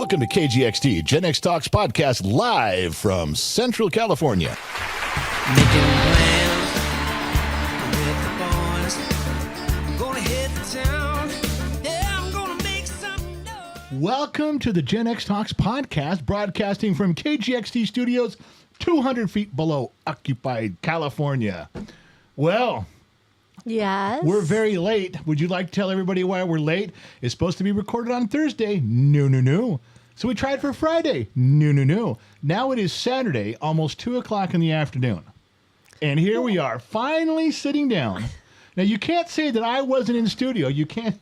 Welcome to KGXT, Gen X Talks podcast, live from Central California. Making plans with the boys. I'm gonna hit the town. Yeah, I'm gonna make some noise. Welcome to the Gen X Talks podcast, broadcasting from KGXT studios, 200 feet below occupied California. Well, yes, we're very late. Would you like to tell everybody why we're late? It's supposed to be recorded on Thursday. No. So we tried for Friday. No. Now it is Saturday, almost 2 o'clock in the afternoon. And here we are, finally sitting down. Now, you can't say that I wasn't in studio. You can't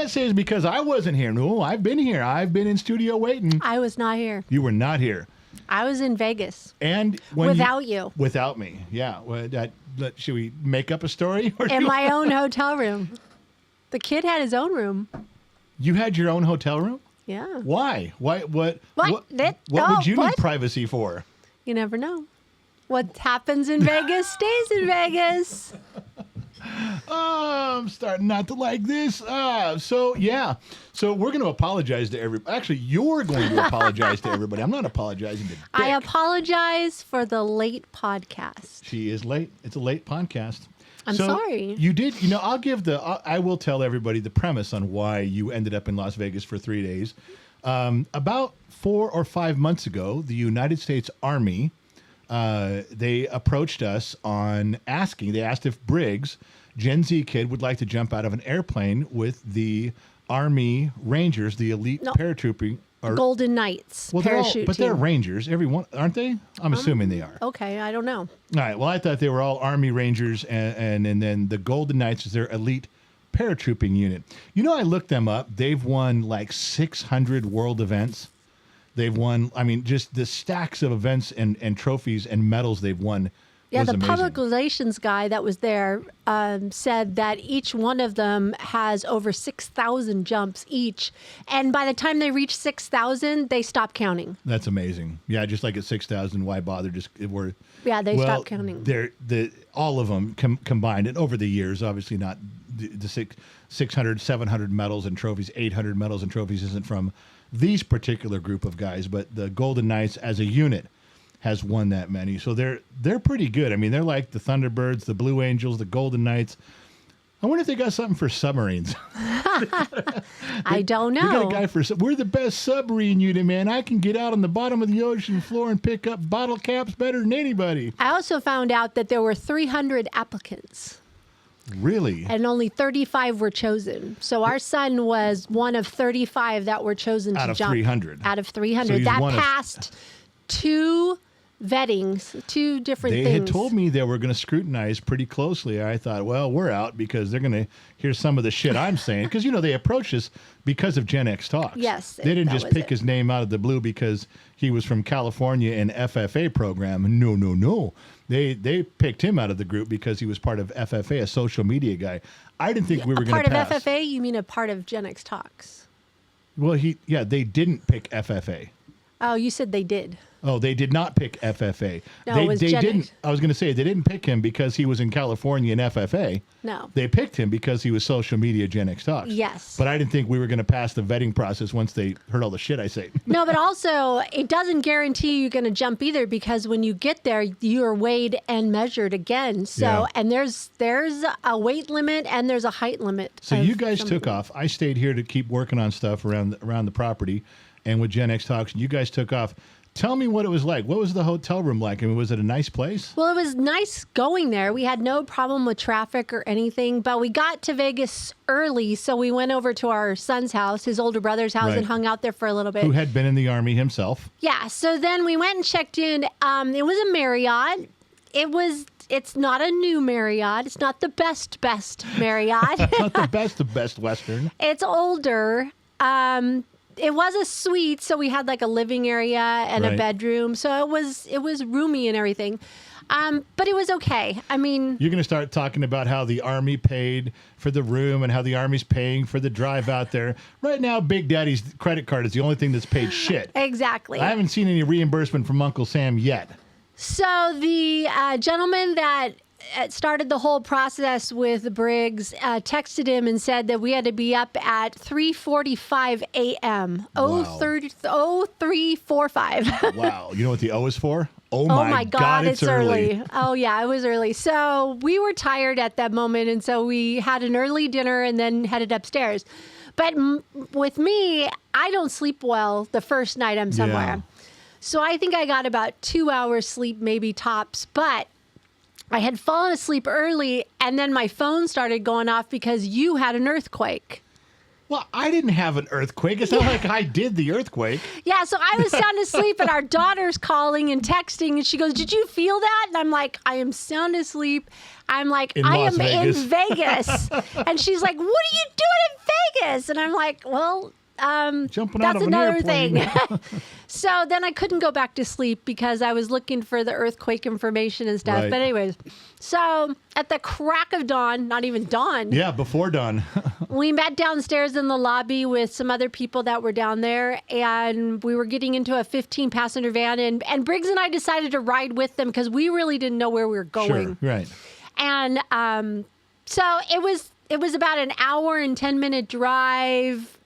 say it's because I wasn't here. No, I've been here. I've been in studio waiting. I was not here. You were not here. I was in Vegas. And without you. Without me, yeah. Well, should we make up a story? In my own hotel room. The kid had his own room. You had your own hotel room? Yeah. Why? What would you need privacy for? You never know. What happens in Vegas stays in Vegas. Oh, I'm starting not to like this. So we're going to apologize to everybody. Actually, you're going to apologize to everybody. I'm not apologizing to Dick. I apologize for the late podcast. She is late. It's a late podcast. I'm sorry. You did, I will tell everybody the premise on why you ended up in Las Vegas for 3 days. About 4 or 5 months ago, the United States Army, they approached us they asked if Briggs, Gen Z kid, would like to jump out of an airplane with the Army Rangers, the elite paratrooping. Golden Knights, parachute but they're Rangers, everyone, aren't they? I'm assuming they are. Okay, I don't know. All right, well, I thought they were all Army Rangers, and then the Golden Knights is their elite paratrooping unit. I looked them up. They've won like 600 world events. They've won, just the stacks of events and trophies and medals they've won. Yeah, the amazing. public relations guy that was there said that each one of them has over 6,000 jumps each. And by the time they reach 6,000, they stop counting. That's amazing. Yeah, just like at 6,000, why bother? They stop counting. All of them combined, and over the years, obviously not the 600, 700 medals and trophies, 800 medals and trophies isn't from these particular group of guys, but the Golden Knights as a unit has won that many. So they're pretty good. They're like the Thunderbirds, the Blue Angels, the Golden Knights. I wonder if they got something for submarines. I don't know. They got a guy we're the best submarine unit, man. I can get out on the bottom of the ocean floor and pick up bottle caps better than anybody. I also found out that there were 300 applicants. Really? And only 35 were chosen. So our son was one of 35 that were chosen to jump. Out of 300. So that passed two vettings, two different things. They had told me they were going to scrutinize pretty closely. I thought, well, we're out because they're going to hear some of the shit I'm saying. Because, they approached us because of Gen X Talks. Yes. They didn't just pick his name out of the blue because he was from California and FFA program. No. They picked him out of the group because he was part of FFA, a social media guy. I didn't think we were going to pass. Part of FFA? You mean a part of Gen X Talks? Well, they didn't pick FFA. Oh, you said they did. Oh, they did not pick FFA. No, it was they Gen didn't. X. I was going to say they didn't pick him because he was in California and FFA. No. They picked him because he was social media Gen X Talks. Yes. But I didn't think we were going to pass the vetting process once they heard all the shit I say. No, but also it doesn't guarantee you're going to jump either because when you get there, you're weighed and measured again. So, and there's a weight limit and there's a height limit. So you guys took off. I stayed here to keep working on stuff around the property and with Gen X Talks. And you guys took off. Tell me what it was like. What was the hotel room like? Was it a nice place? Well, it was nice going there. We had no problem with traffic or anything, but we got to Vegas early, so we went over to our son's house, his older brother's house, and hung out there for a little bit. Who had been in the Army himself. Yeah, so then we went and checked in. It was a Marriott. It's not a new Marriott. It's not the best Marriott. Not the best of Best Western. It's older. It was a suite, so we had like a living area and a bedroom. So it was roomy and everything. But it was okay. You're going to start talking about how the Army paid for the room and how the Army's paying for the drive out there. Right now, Big Daddy's credit card is the only thing that's paid shit. Exactly. I haven't seen any reimbursement from Uncle Sam yet. So the gentleman that started the whole process with Briggs, texted him and said that we had to be up at 3:45 a.m. Wow. 03:45. Wow. You know what the O is for? Oh my God, it's early. Oh, yeah, it was early. So we were tired at that moment. And so we had an early dinner and then headed upstairs. But with me, I don't sleep well the first night I'm somewhere. Yeah. So I think I got about 2 hours sleep, maybe tops. But I had fallen asleep early and then my phone started going off because you had an earthquake. Well, I didn't have an earthquake. It's not like I did the earthquake. Yeah, so I was sound asleep and our daughter's calling and texting and she goes, "Did you feel that?" And I'm like, "I am sound asleep." I'm like, In "I Las am Vegas." in Vegas." And she's like, "What are you doing in Vegas?" And I'm like, "Well, Jumping out that's of an another airplane. thing." So then I couldn't go back to sleep because I was looking for the earthquake information and stuff. Right. But anyways, so at the crack of dawn, not even dawn, Yeah, before dawn. we met downstairs in the lobby with some other people that were down there, and we were getting into a 15-passenger van, and Briggs and I decided to ride with them because we really didn't know where we were going. Sure, right. And so it was about an hour and 10-minute drive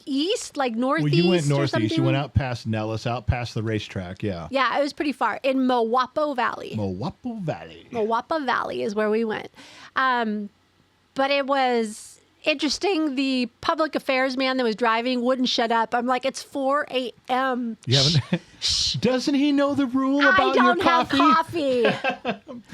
east, like northeast. Well, you went or northeast. something. You went out past Nellis, out past the racetrack. Yeah. Yeah, it was pretty far in Mowapo Valley. Mowapo Valley. Mowapo Valley is where we went. But it was interesting. The public affairs man that was driving wouldn't shut up. I'm like, "It's 4 a.m. You haven't. Doesn't he know the rule about I don't your have coffee?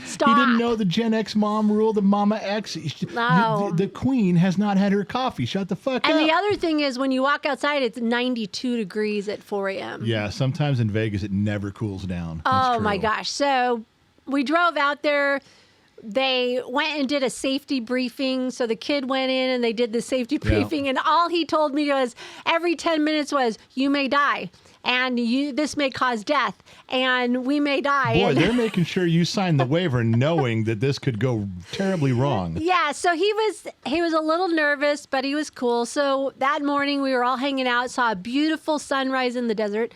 Stop. He didn't know the Gen X mom rule, the Mama X. No. The queen has not had her coffee. Shut the fuck And up. the other thing is, when you walk outside, it's 92 degrees at 4 a.m. Yeah, sometimes in Vegas it never cools down. That's Oh my true. gosh. So we drove out there. They went and did a safety briefing. So the kid went in and they did the safety briefing. And all he told me was every 10 minutes was, "You may die. And this may cause death. And we may die." Boy, And they're making sure you sign the waiver knowing that this could go terribly wrong. yeah, so he was a little nervous, but he was cool. So that morning we were all hanging out, saw a beautiful sunrise in the desert.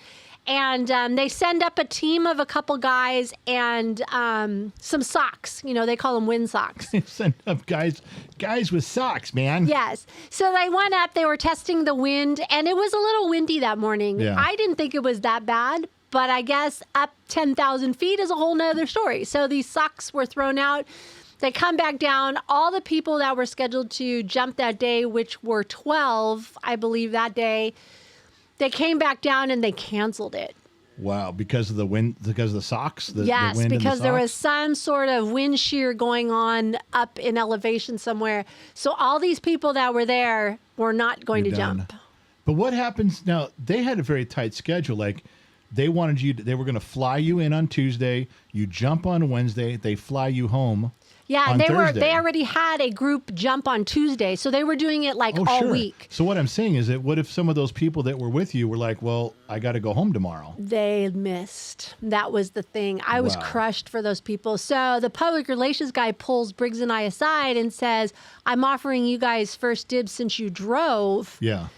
And they send up a team of a couple guys and some socks. You know, they call them wind socks. Send up guys with socks, man. Yes. So they went up, they were testing the wind, and it was a little windy that morning. Yeah. I didn't think it was that bad, but I guess up 10,000 feet is a whole nother story. So these socks were thrown out. They come back down. All the people that were scheduled to jump that day, which were 12, I believe, that day, they came back down and they canceled it. Wow, because of the wind, because of the socks? The Yes, wind and the because there was socks? some sort of wind shear going on up in elevation somewhere. So all these people that were there were not going You're to done. jump. But what happens now? They had a very tight schedule. Like they wanted you, they were going to fly you in on Tuesday. You jump on Wednesday. They fly you home. Yeah, on and Thursday. they already had a group jump on Tuesday, so they were doing it like all sure. week. So what I'm saying is that what if some of those people that were with you were like, "Well, I got to go home tomorrow." They missed. That was the thing. I was Wow. crushed for those people. So the public relations guy pulls Briggs and I aside and says, "I'm offering you guys first dibs since you drove. Yeah.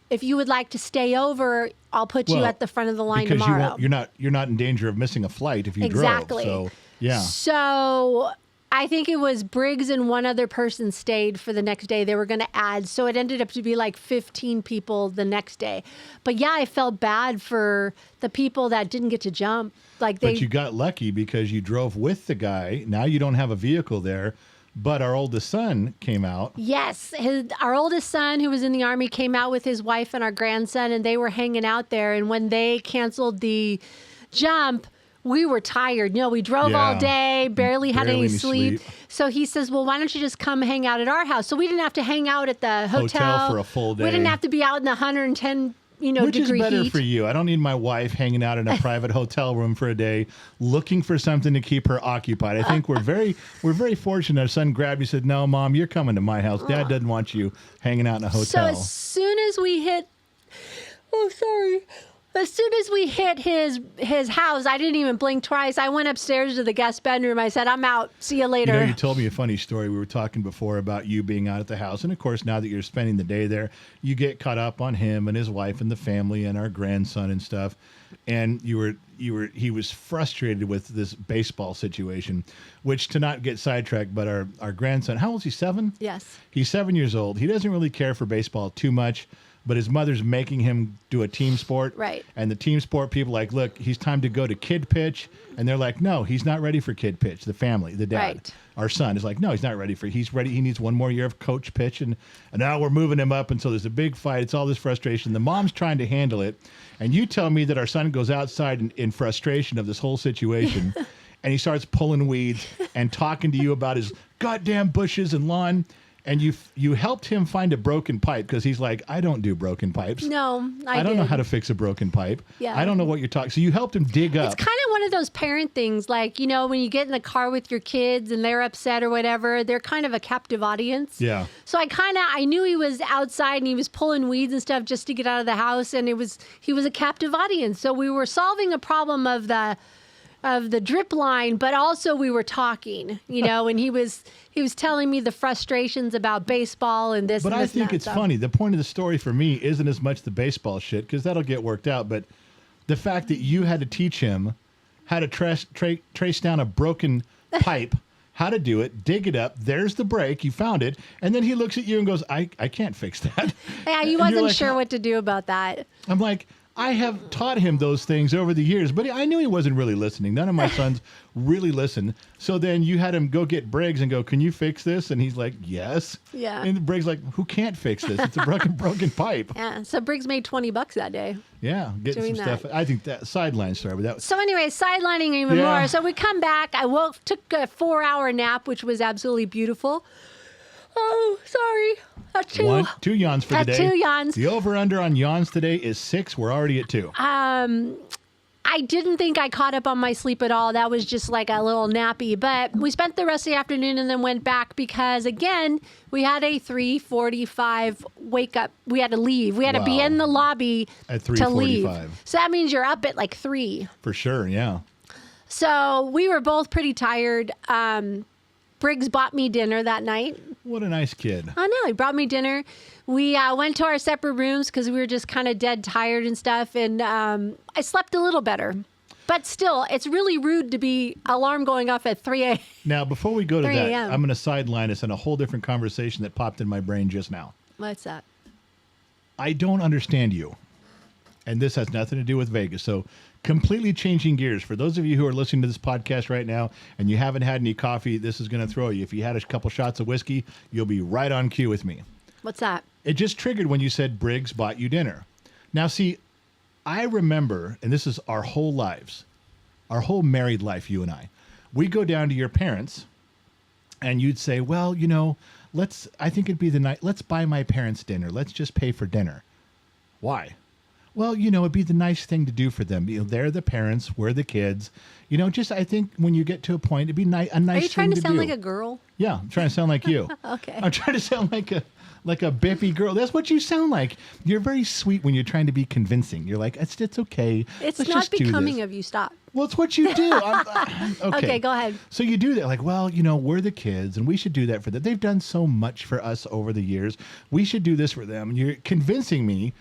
If you would like to stay over, I'll put you Well, at the front of the line because tomorrow." you're not in danger of missing a flight if you Exactly. drove. So yeah. So I think it was Briggs and one other person stayed for the next day. They were going to add. So it ended up to be like 15 people the next day. But yeah, I felt bad for the people that didn't get to jump. Like But you got lucky because you drove with the guy. Now you don't have a vehicle there. But our oldest son came out. Yes, our oldest son, who was in the Army, came out with his wife and our grandson, and they were hanging out there. And when they canceled the jump, we were tired. You know, we drove all Yeah. day, barely had Barely any any sleep. sleep. So he says, "Well, why don't you just come hang out at our house?" So we didn't have to hang out at the hotel for a full We didn't day. have to be out in the 110, Which is degree better heat. for you. I don't need my wife hanging out in a private hotel room for a day looking for something to keep her occupied. I think we're very fortunate. Our son grabbed me and said, "No, Mom, you're coming to my house. Dad doesn't want you hanging out in a So hotel." as soon as we hit, as soon as we hit his house, I didn't even blink twice. I went upstairs to the guest bedroom. I said, "I'm out. See you later." You know, you told me a funny story. We were talking before about you being out at the house. And of course, now that you're spending the day there, you get caught up on him and his wife and the family and our grandson and stuff. And you were he was frustrated with this baseball situation, which, to not get sidetracked, but our grandson, how old is he, 7? Yes. He's 7 years old. He doesn't really care for baseball too much, but his mother's making him do a team sport. Right. And the team sport people are like, look, he's time to go to kid pitch. And they're like, no, he's not ready for kid pitch. The family, the dad, Right. our son is like, no, he's not ready for, he's ready. He needs one more year of coach pitch. And now we're moving him up. And so there's a big fight. It's all this frustration. The mom's trying to handle it. And you tell me that our son goes outside in frustration of this whole situation. And he starts pulling weeds and talking to you about his goddamn bushes and lawn. And you helped him find a broken pipe because he's like, I don't do broken pipes. No, I don't know how to fix a broken pipe. Yeah. I don't know what you're talking. So you helped him dig up. It's kind of one of those parent things, like, you know, when you get in the car with your kids and they're upset or whatever, they're kind of a captive audience. Yeah. So I knew he was outside and he was pulling weeds and stuff just to get out of the house, and he was a captive audience. So we were solving a problem of the drip line, but also we were talking, you know, and he was telling me the frustrations about baseball and this. But and I this and think that it's stuff. funny. The point of the story for me isn't as much the baseball shit, because that'll get worked out. But the fact that you had to teach him how to trace down a broken pipe, how to do it, dig it up. There's the break. You found it. And then he looks at you and goes, I can't fix that. Yeah, he And you're wasn't like, sure what to do about that. I'm like, I have taught him those things over the years, but I knew he wasn't really listening. None of my sons really listen. So then you had him go get Briggs and go, can you fix this? And he's like, yes. Yeah. And Briggs like, who can't fix this? It's a broken pipe. Yeah. So Briggs made $20 that day. Yeah, getting Doing some that. stuff. I think that sideline story, but that was So anyway, sidelining even Yeah. more. So we come back. I took a 4-hour nap, which was absolutely beautiful. Oh, sorry. That's two yawns for the That's day. 2 yawns. The over-under on yawns today is 6. We're already at 2. I didn't think I caught up on my sleep at all. That was just like a little nappy. But we spent the rest of the afternoon and then went back because, again, we had a 3:45 wake up. We had to leave. We had to be Wow. in the lobby At to leave. 3:45. So that means you're up at like 3. For sure, yeah. So we were both pretty tired. Briggs bought me dinner that night. What a nice kid. I know, he brought me dinner. We went to our separate rooms because we were just kind of dead tired and stuff. And I slept a little better. But still, it's really rude to be alarm going off at 3 a.m. Now, before we go to 3 that, a.m.. I'm going to sideline us in a whole different conversation that popped in my brain just now. What's that? I don't understand you. And this has nothing to do with Vegas. So completely changing gears. For those of you who are listening to this podcast right now and you haven't had any coffee, this is going to throw you. If you had a couple shots of whiskey, you'll be right on cue with me. What's that? It just triggered when you said Briggs bought you dinner. Now, see, I remember, and this is our whole lives, our whole married life, you and I. We go down to your parents and you'd say, well, you know, I think it'd be the night, let's buy my parents dinner. Let's just pay for dinner. Why? Well, you know, it'd be the nice thing to do for them. You know, they're the parents, we're the kids. You know, just I think when you get to a point, it'd be a nice thing to do. Are you trying to sound like a girl? Yeah, I'm trying to sound like you. Okay. I'm trying to sound like a bippy girl. That's what you sound like. You're very sweet when you're trying to be convincing. You're like, it's okay. It's Let's not just do becoming this." of you. Stop. Well, it's what you do. Okay. Okay, go ahead. So you do that, like, well, you know, we're the kids, and we should do that for them. They've done so much for us over the years. We should do this for them. And you're convincing me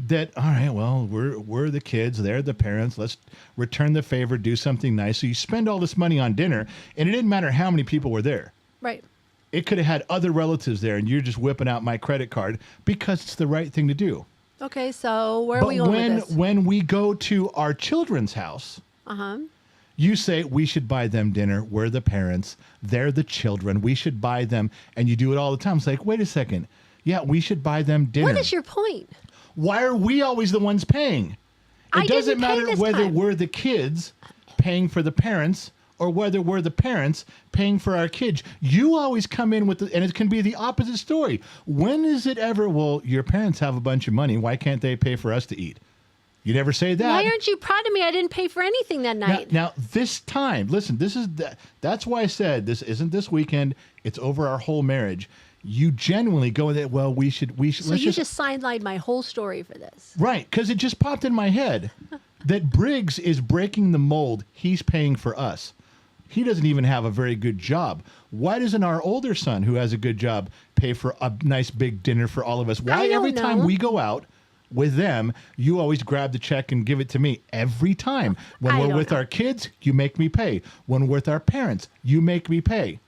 that, all right, well, we're the kids, they're the parents. Let's return the favor, do something nice. So you spend all this money on dinner, and it didn't matter how many people were there. Right. It could have had other relatives there, and you're just whipping out my credit card because it's the right thing to do. Okay, so where are But we going with this? when we go to our children's house, you say we should buy them dinner. We're the parents. They're the children. We should buy them. And you do it all the time. It's like, wait a second. Yeah, we should buy them dinner. What is your point? Why are we always the ones paying? I It didn't doesn't pay matter this whether time. we're the kids paying for the parents or whether we're the parents paying for our kids. You always come in with and it can be the opposite story. When is it ever, well, your parents have a bunch of money. Why can't they pay for us to eat? You never say that. Why aren't you proud of me? I didn't pay for anything that night. Now this time, listen, that's why I said this isn't this weekend. It's over our whole marriage. You genuinely go with it. Well, we should. So let's you just sidelined my whole story for this. right, because it just popped in my head that Briggs is breaking the mold. He's paying for us. He doesn't even have a very good job. Why doesn't our older son, who has a good job, pay for a nice big dinner for all of us? Why I don't every time know. we go out, with them, you always grab the check and give it to me every time. When I we're don't with know. our kids, you make me pay. When we're with our parents, you make me pay.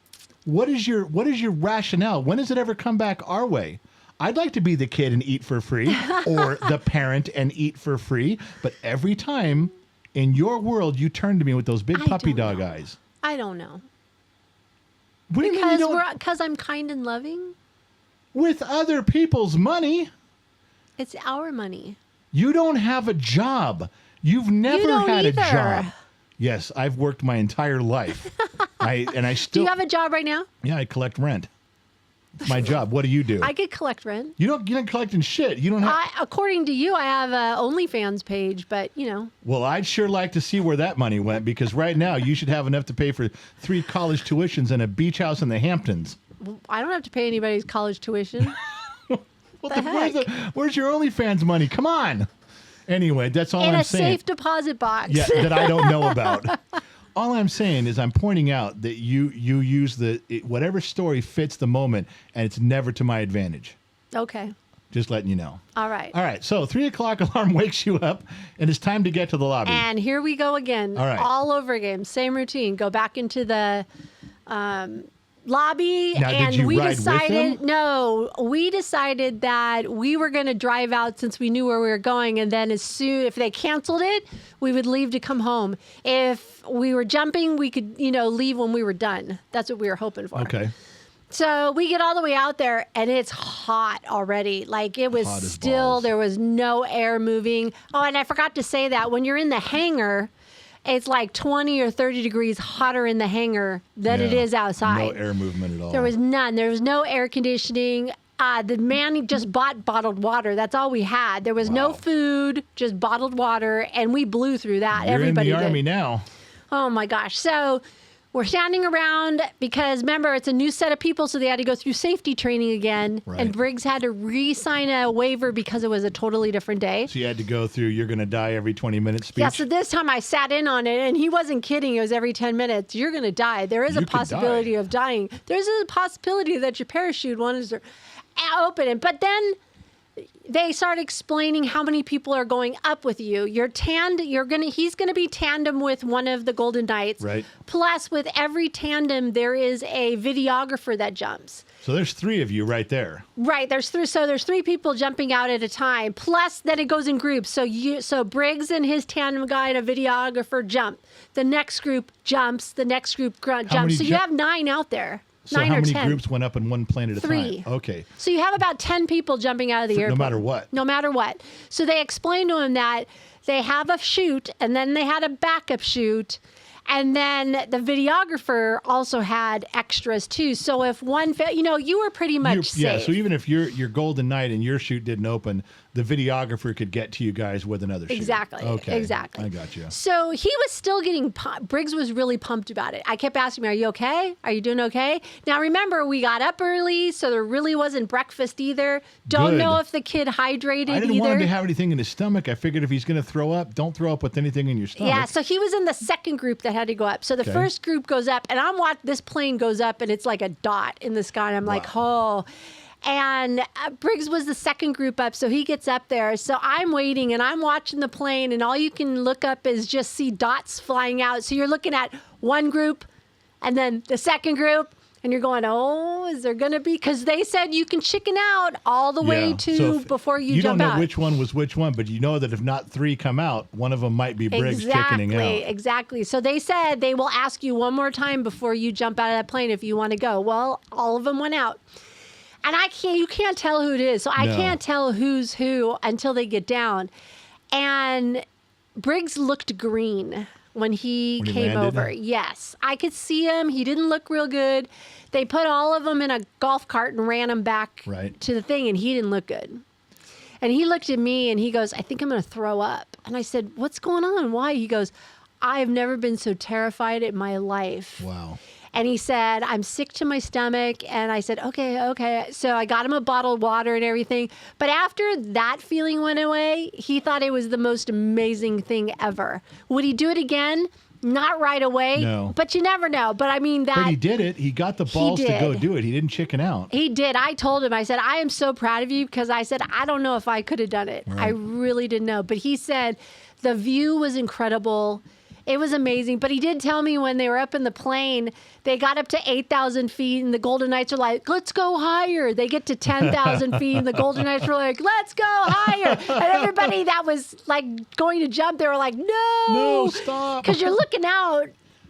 What is your rationale? When does it ever come back our way? I'd like to be the kid and eat for free, or the parent and eat for free. But every time in your world, you turn to me with those big I puppy don't dog know. eyes. I don't know. What do you mean you don't? Because I'm kind and loving. With other people's money, It's our money. you don't have a job. You've never don't had either. a job. Yes, I've worked my entire life. I Do still you have a job right now? yeah, I collect rent. It's my job. What do you do? I could collect rent. You're not collecting shit. You don't have. According to you, I have a OnlyFans page, but Well, I'd sure like to see where that money went, because right now you should have enough to pay for 3 college tuitions and a beach house in the Hamptons. I don't have to pay anybody's college tuition. What The heck? Where's your OnlyFans money? Come on. Anyway, that's all In I'm a saying. safe deposit box. Yeah, that I don't know about. All I'm saying is I'm pointing out that you use whatever story fits the moment, and it's never to my advantage. Okay. Just letting you know. All right. All right, so 3 o'clock alarm wakes you up, and it's time to get to the lobby. And here we go again. All right. All over again. Same routine. Go back into the lobby. Now, did and you we ride with decided them? no, we decided that we were going to drive out since we knew where we were going, and then if they canceled it, we would leave to come home. If we were jumping, we could, leave when we were done. That's what we were hoping for. Okay. So we get all the way out there, and it's hot already. Like, it was Hot as still, balls. there was no air moving. Oh, and I forgot to say that when you're in the hangar, it's like 20 or 30 degrees hotter in the hangar than it Yeah. is outside. No air movement at all. There was none. There was no air conditioning. The man just bought bottled water. That's all we had. There was no Wow. food, just bottled water, and we blew through that. You're Everybody in the did. Army now. Oh my gosh. So we're standing around because remember, it's a new set of people, so they had to go through safety training again. Right. And Briggs had to re-sign a waiver because it was a totally different day. So you had to go through "you're going to die every 20 minutes" speech. Yeah, so this time I sat in on it, and he wasn't kidding. It was every 10 minutes. You're going to die. There is You a could die. possibility of dying. There's a possibility that your parachute wants to open. But then they start explaining how many people are going up with you. He's gonna be tandem with one of the Golden Knights. Right. Plus, with every tandem, there is a videographer that jumps. So there's 3 of you right there. Right. There's 3 people jumping out at a time. Plus, then it goes in groups. So Briggs and his tandem guy and a videographer jump. The next group jumps. The next group many jumps. So you ju- have 9 out there. So 9 how or many 10. groups went up in one plane at a 3. time? Okay. So you have about 10 people jumping out of the No airplane. matter what. No matter what. So they explained to him that they have a chute, and then they had a backup chute, and then the videographer also had extras too. So if one, you were pretty much safe. Yeah, so even if your Golden Knight and your chute didn't open, the videographer could get to you guys with another chute. Exactly. Okay. Exactly. I got you. So he was still getting pumped. Briggs was really pumped about it. I kept asking him, "Are you okay? Are you doing okay?" Now remember, we got up early, so there really wasn't breakfast either. Don't Good. know if the kid hydrated I didn't either. want him to have anything in his stomach. I figured if he's going to throw up, don't throw up with anything in your stomach. Yeah, so he was in the second group that had to go up. So the Okay. first group goes up, and I'm watching this plane goes up, and it's like a dot in the sky. And I'm like, oh. And Briggs was the second group up, so he gets up there. So I'm waiting, and I'm watching the plane, and all you can look up is just see dots flying out. So you're looking at one group, and then the second group, and you're going, oh, is there going to be? Because they said you can chicken out all the way Yeah. to So if- before you You jump don't know out. which one was which one, but you know that if not 3 come out, one of them might be Briggs chickening out. Exactly. So they said they will ask you one more time before you jump out of that plane if you want to go. Well, all of them went out. And you can't tell who it is. So I No. can't tell who's who until they get down. And Briggs looked green when he When he came landed? over. Yes. I could see him. He didn't look real good. They put all of them in a golf cart and ran him back Right. to the thing, and he didn't look good. And he looked at me and he goes, I think I'm going to throw up. And I said, what's going on? Why? He goes, I've never been so terrified in my life. Wow. And he said, I'm sick to my stomach. And I said, okay. So I got him a bottle of water and everything. But after that feeling went away, he thought it was the most amazing thing ever. Would he do it again? Not right away. No. But you never know. But I mean that. But he did it. He got the balls to go did. do it. He didn't chicken out. He did. I told him, I said, I am so proud of you because I said, I don't know if I could have done it. I really didn't know. But he said the view was incredible. It was amazing. But he did tell me when they were up in the plane, they got up to 8,000 feet and the Golden Knights are like, let's go higher. They get to 10,000 feet and the Golden Knights were like, let's go higher. And everybody that was like going to jump, they were like, No, stop. Because you're looking out.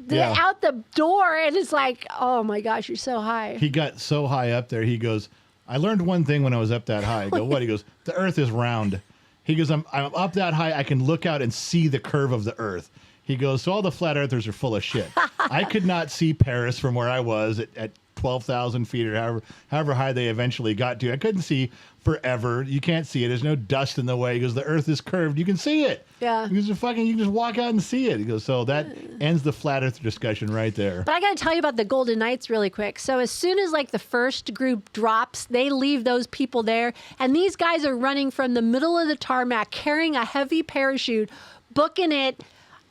Yeah. Out the door, and it's like, oh my gosh, you're so high. He got so high up there. He goes, I learned one thing when I was up that high. I go, what? He goes, the earth is round. He goes, I'm up that high. I can look out and see the curve of the earth. He goes, so all the flat earthers are full of shit. I could not see Paris from where I was at 12,000 feet or however high they eventually got to. I couldn't see forever. You can't see it. There's no dust in the way. He goes, the earth is curved. You can see it. Yeah. He goes, you can just walk out and see it. He goes, so that ends the flat earth discussion right there. But I got to tell you about the Golden Knights really quick. So as soon as like the first group drops, they leave those people there. And these guys are running from the middle of the tarmac, carrying a heavy parachute, booking it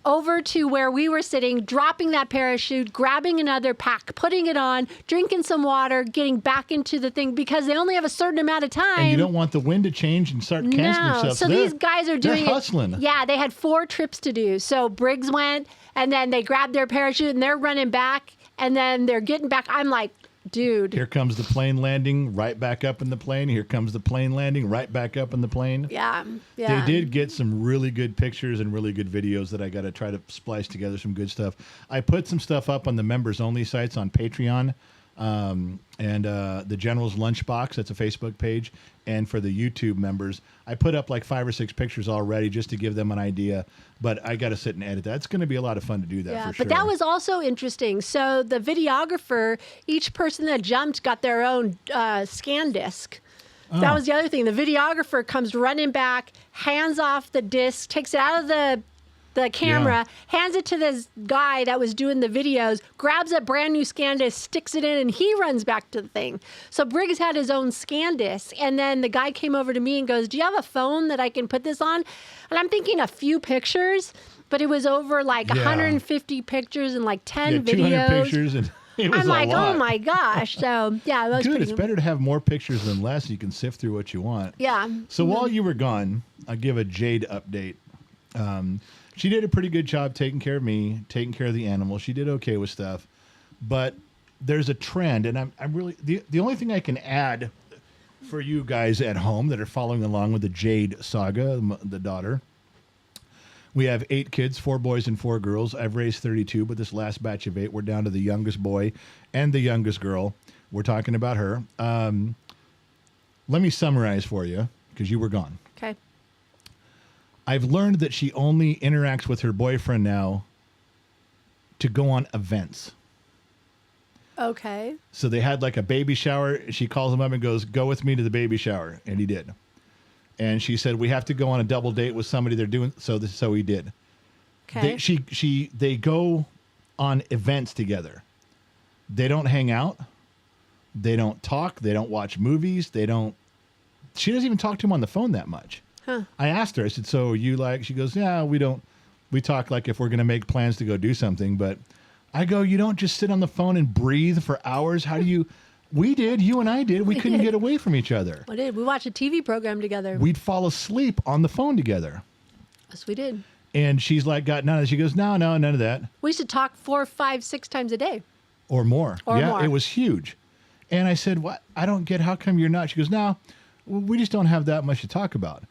over to where we were sitting, dropping that parachute, grabbing another pack, putting it on, drinking some water, getting back into the thing because they only have a certain amount of time. And you don't want the wind to change and start canceling yourself. So these guys are doing they're hustling. Yeah, they had 4 trips to do. So Briggs went, and then they grabbed their parachute, and they're running back, and then they're getting back. I'm like, dude. Here comes the plane landing, right back up in the plane. Here comes the plane landing, right back up in the plane. Yeah. They did get some really good pictures and really good videos that I got to try to splice together some good stuff. I put some stuff up on the members only sites on Patreon and the General's Lunchbox. That's a Facebook page. And for the YouTube members, I put up like 5 or 6 pictures already just to give them an idea. But I got to sit and edit that. It's going to be a lot of fun to do that for sure. But that was also interesting. So the videographer, each person that jumped got their own scan disc. That was the other thing. The videographer comes running back, hands off the disc, takes it out of the camera, hands it to this guy that was doing the videos, grabs a brand new scan disc, sticks it in, and he runs back to the thing. So Briggs had his own scan disc, and then the guy came over to me and goes, do you have a phone that I can put this on? And I'm thinking a few pictures, but it was over like 150 pictures and like 10 200 videos. pictures and it was I'm like, a lot. oh my gosh. So yeah, that was Good. pretty It's better to have more pictures than less. You can sift through what you want. Yeah. So while you were gone, I'll give a Jade update. She did a pretty good job taking care of me, taking care of the animals. She did okay with stuff, but there's a trend, and I'm really the only thing I can add for you guys at home that are following along with the Jade saga, the daughter. We have 8 kids, 4 boys and 4 girls. I've raised 32, but this last batch of 8, we're down to the youngest boy and the youngest girl. We're talking about her. Let me summarize for you because you were gone. Okay. I've learned that she only interacts with her boyfriend now to go on events. Okay. So they had like a baby shower. She calls him up and goes, go with me to the baby shower. And he did. And she said, we have to go on a double date with somebody they're doing. So he did. Okay. They go on events together. They don't hang out. They don't talk. They don't watch movies. She doesn't even talk to him on the phone that much. Huh. I asked her, I said, so you like, she goes, yeah, we don't, we talk like if we're going to make plans to go do something, but I go, you don't just sit on the phone and breathe for hours. How do you, we did, you and I did, we couldn't get away from each other. We did. We watched a TV program together. We'd fall asleep on the phone together. Yes, we did. And she's like, got none of that. She goes, no, none of that. We used to talk 4, 5, 6 times a day. Or more. Or yeah, more. It was huge. And I said, what? I don't get, how come you're not? She goes, no, we just don't have that much to talk about.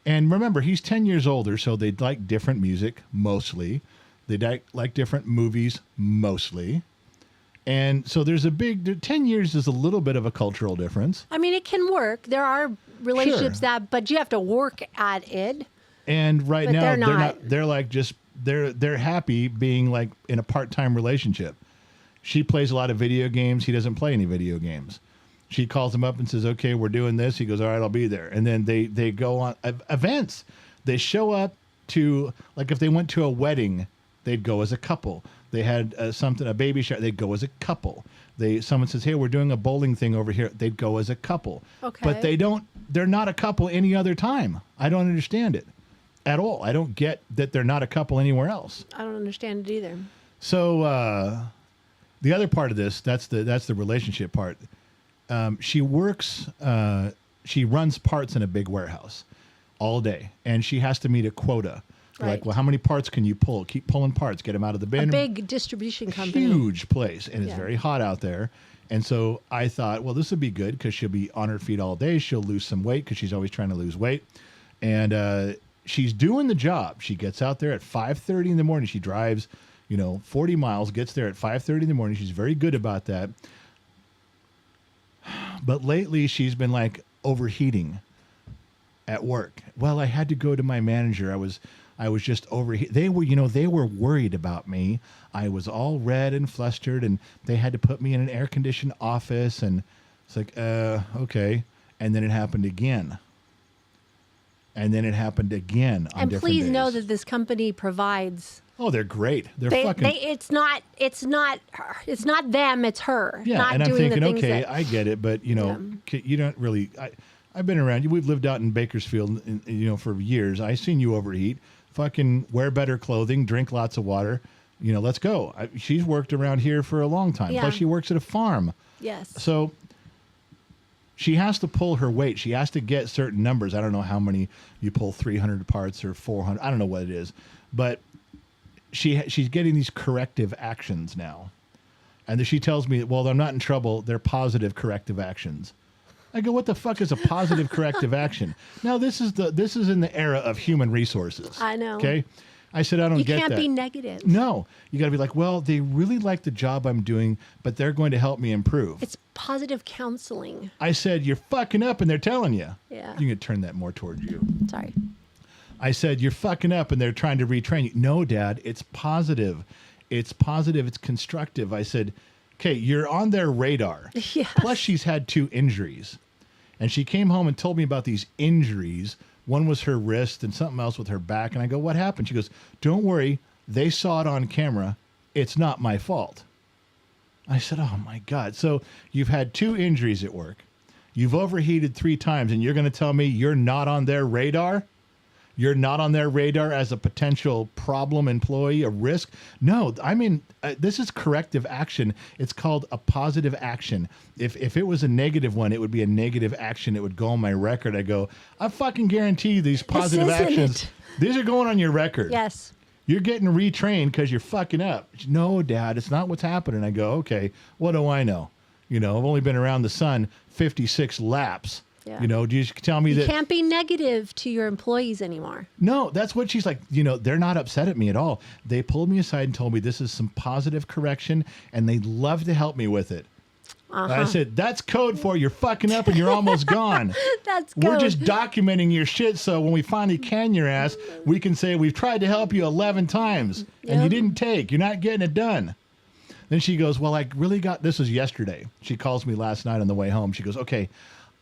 And remember, he's 10 years older, so they like different music, mostly. They like different movies, mostly. And so there's 10 years is a little bit of a cultural difference. I mean, it can work. There are relationships Sure. but you have to work at it. And right But now, they're not. they're like just, they're happy being like in a part-time relationship. She plays a lot of video games. He doesn't play any video games. She calls him up and says, okay, we're doing this. He goes, all right, I'll be there. And then they go on events. They show up to, like if they went to a wedding, they'd go as a couple. They had a baby shower, they'd go as a couple. Someone says, hey, we're doing a bowling thing over here. They'd go as a couple. Okay. But they're not a couple any other time. I don't understand it. at all. I don't get that they're not a couple anywhere else. I don't understand it either. So the other part of this, that's the relationship part. She works, she runs parts in a big warehouse all day, and she has to meet a quota. They're Right. like, well, how many parts can you pull? Keep pulling parts, get them out of the bin. A big distribution company. Huge place, and it's Yeah. very hot out there. And so I thought, well, this would be good because she'll be on her feet all day. She'll lose some weight because she's always trying to lose weight. And she's doing the job. She gets out there at 5:30 in the morning. She drives, 40 miles, gets there at 5:30 in the morning. She's very good about that. But lately she's been like overheating at work. Well, I had to go to my manager. I was just overheating. They were worried about me. I was all red and flustered, and they had to put me in an air-conditioned office. And it's like, okay. And then it happened again. And then it happened again on And different please days. know that this company provides. Oh, they're great. They're They, fucking. it's not her. It's not them. It's her. Yeah, not and I'm doing thinking, the things okay, that, I get it, but you don't really. I've been around you. We've lived out in Bakersfield, for years. I seen you overheat. Fucking wear better clothing, drink lots of water. Let's go. She's worked around here for a long time. Yeah. Plus, she works at a farm, Yes. so she has to pull her weight. She has to get certain numbers. I don't know how many you pull, 300 parts or 400. I don't know what it is, but she's getting these corrective actions now. And then she tells me, well, I'm not in trouble. They're positive corrective actions. I go, what the fuck is a positive corrective action? Now, this is in the era of human resources. I know. Okay? I said, I don't You get that. can't be negative. No. You got to be like, well, they really like the job I'm doing, but they're going to help me improve. It's positive counseling. I said, you're fucking up, and they're telling you. Yeah. You can turn that more toward you. Sorry. I said, you're fucking up, and they're trying to retrain you. No, Dad, it's positive. It's positive. It's constructive. I said, okay, you're on their radar. Yes. Plus, she's had 2 injuries. And she came home and told me about these injuries. One was her wrist and something else with her back. And I go, what happened? She goes, don't worry. They saw it on camera. It's not my fault. I said, oh, my God. So you've had 2 injuries at work. You've overheated 3 times, and you're going to tell me you're not on their radar? You're not on their radar as a potential problem employee, a risk? No, I mean, this is corrective action. It's called a positive action. If it was a negative one, it would be a negative action. It would go on my record. I go, I fucking guarantee you these positive isn't actions, it. these are going on your record. Yes. You're getting retrained because you're fucking up. No, Dad, it's not what's happening. I go, okay, what do I know? I've only been around the sun 56 laps. Yeah. Do you tell me You that? can't be negative to your employees anymore. No, that's what she's like. They're not upset at me at all. They pulled me aside and told me this is some positive correction, and they'd love to help me with it. I said, that's code for you're fucking up and you're almost gone. That's We're good. just documenting your shit, so when we finally can your ass, we can say we've tried to help you 11 times, and you Yep. didn't take. You're not getting it done. Then she goes, well, I really got, this was yesterday. She calls me last night on the way home. She goes, okay,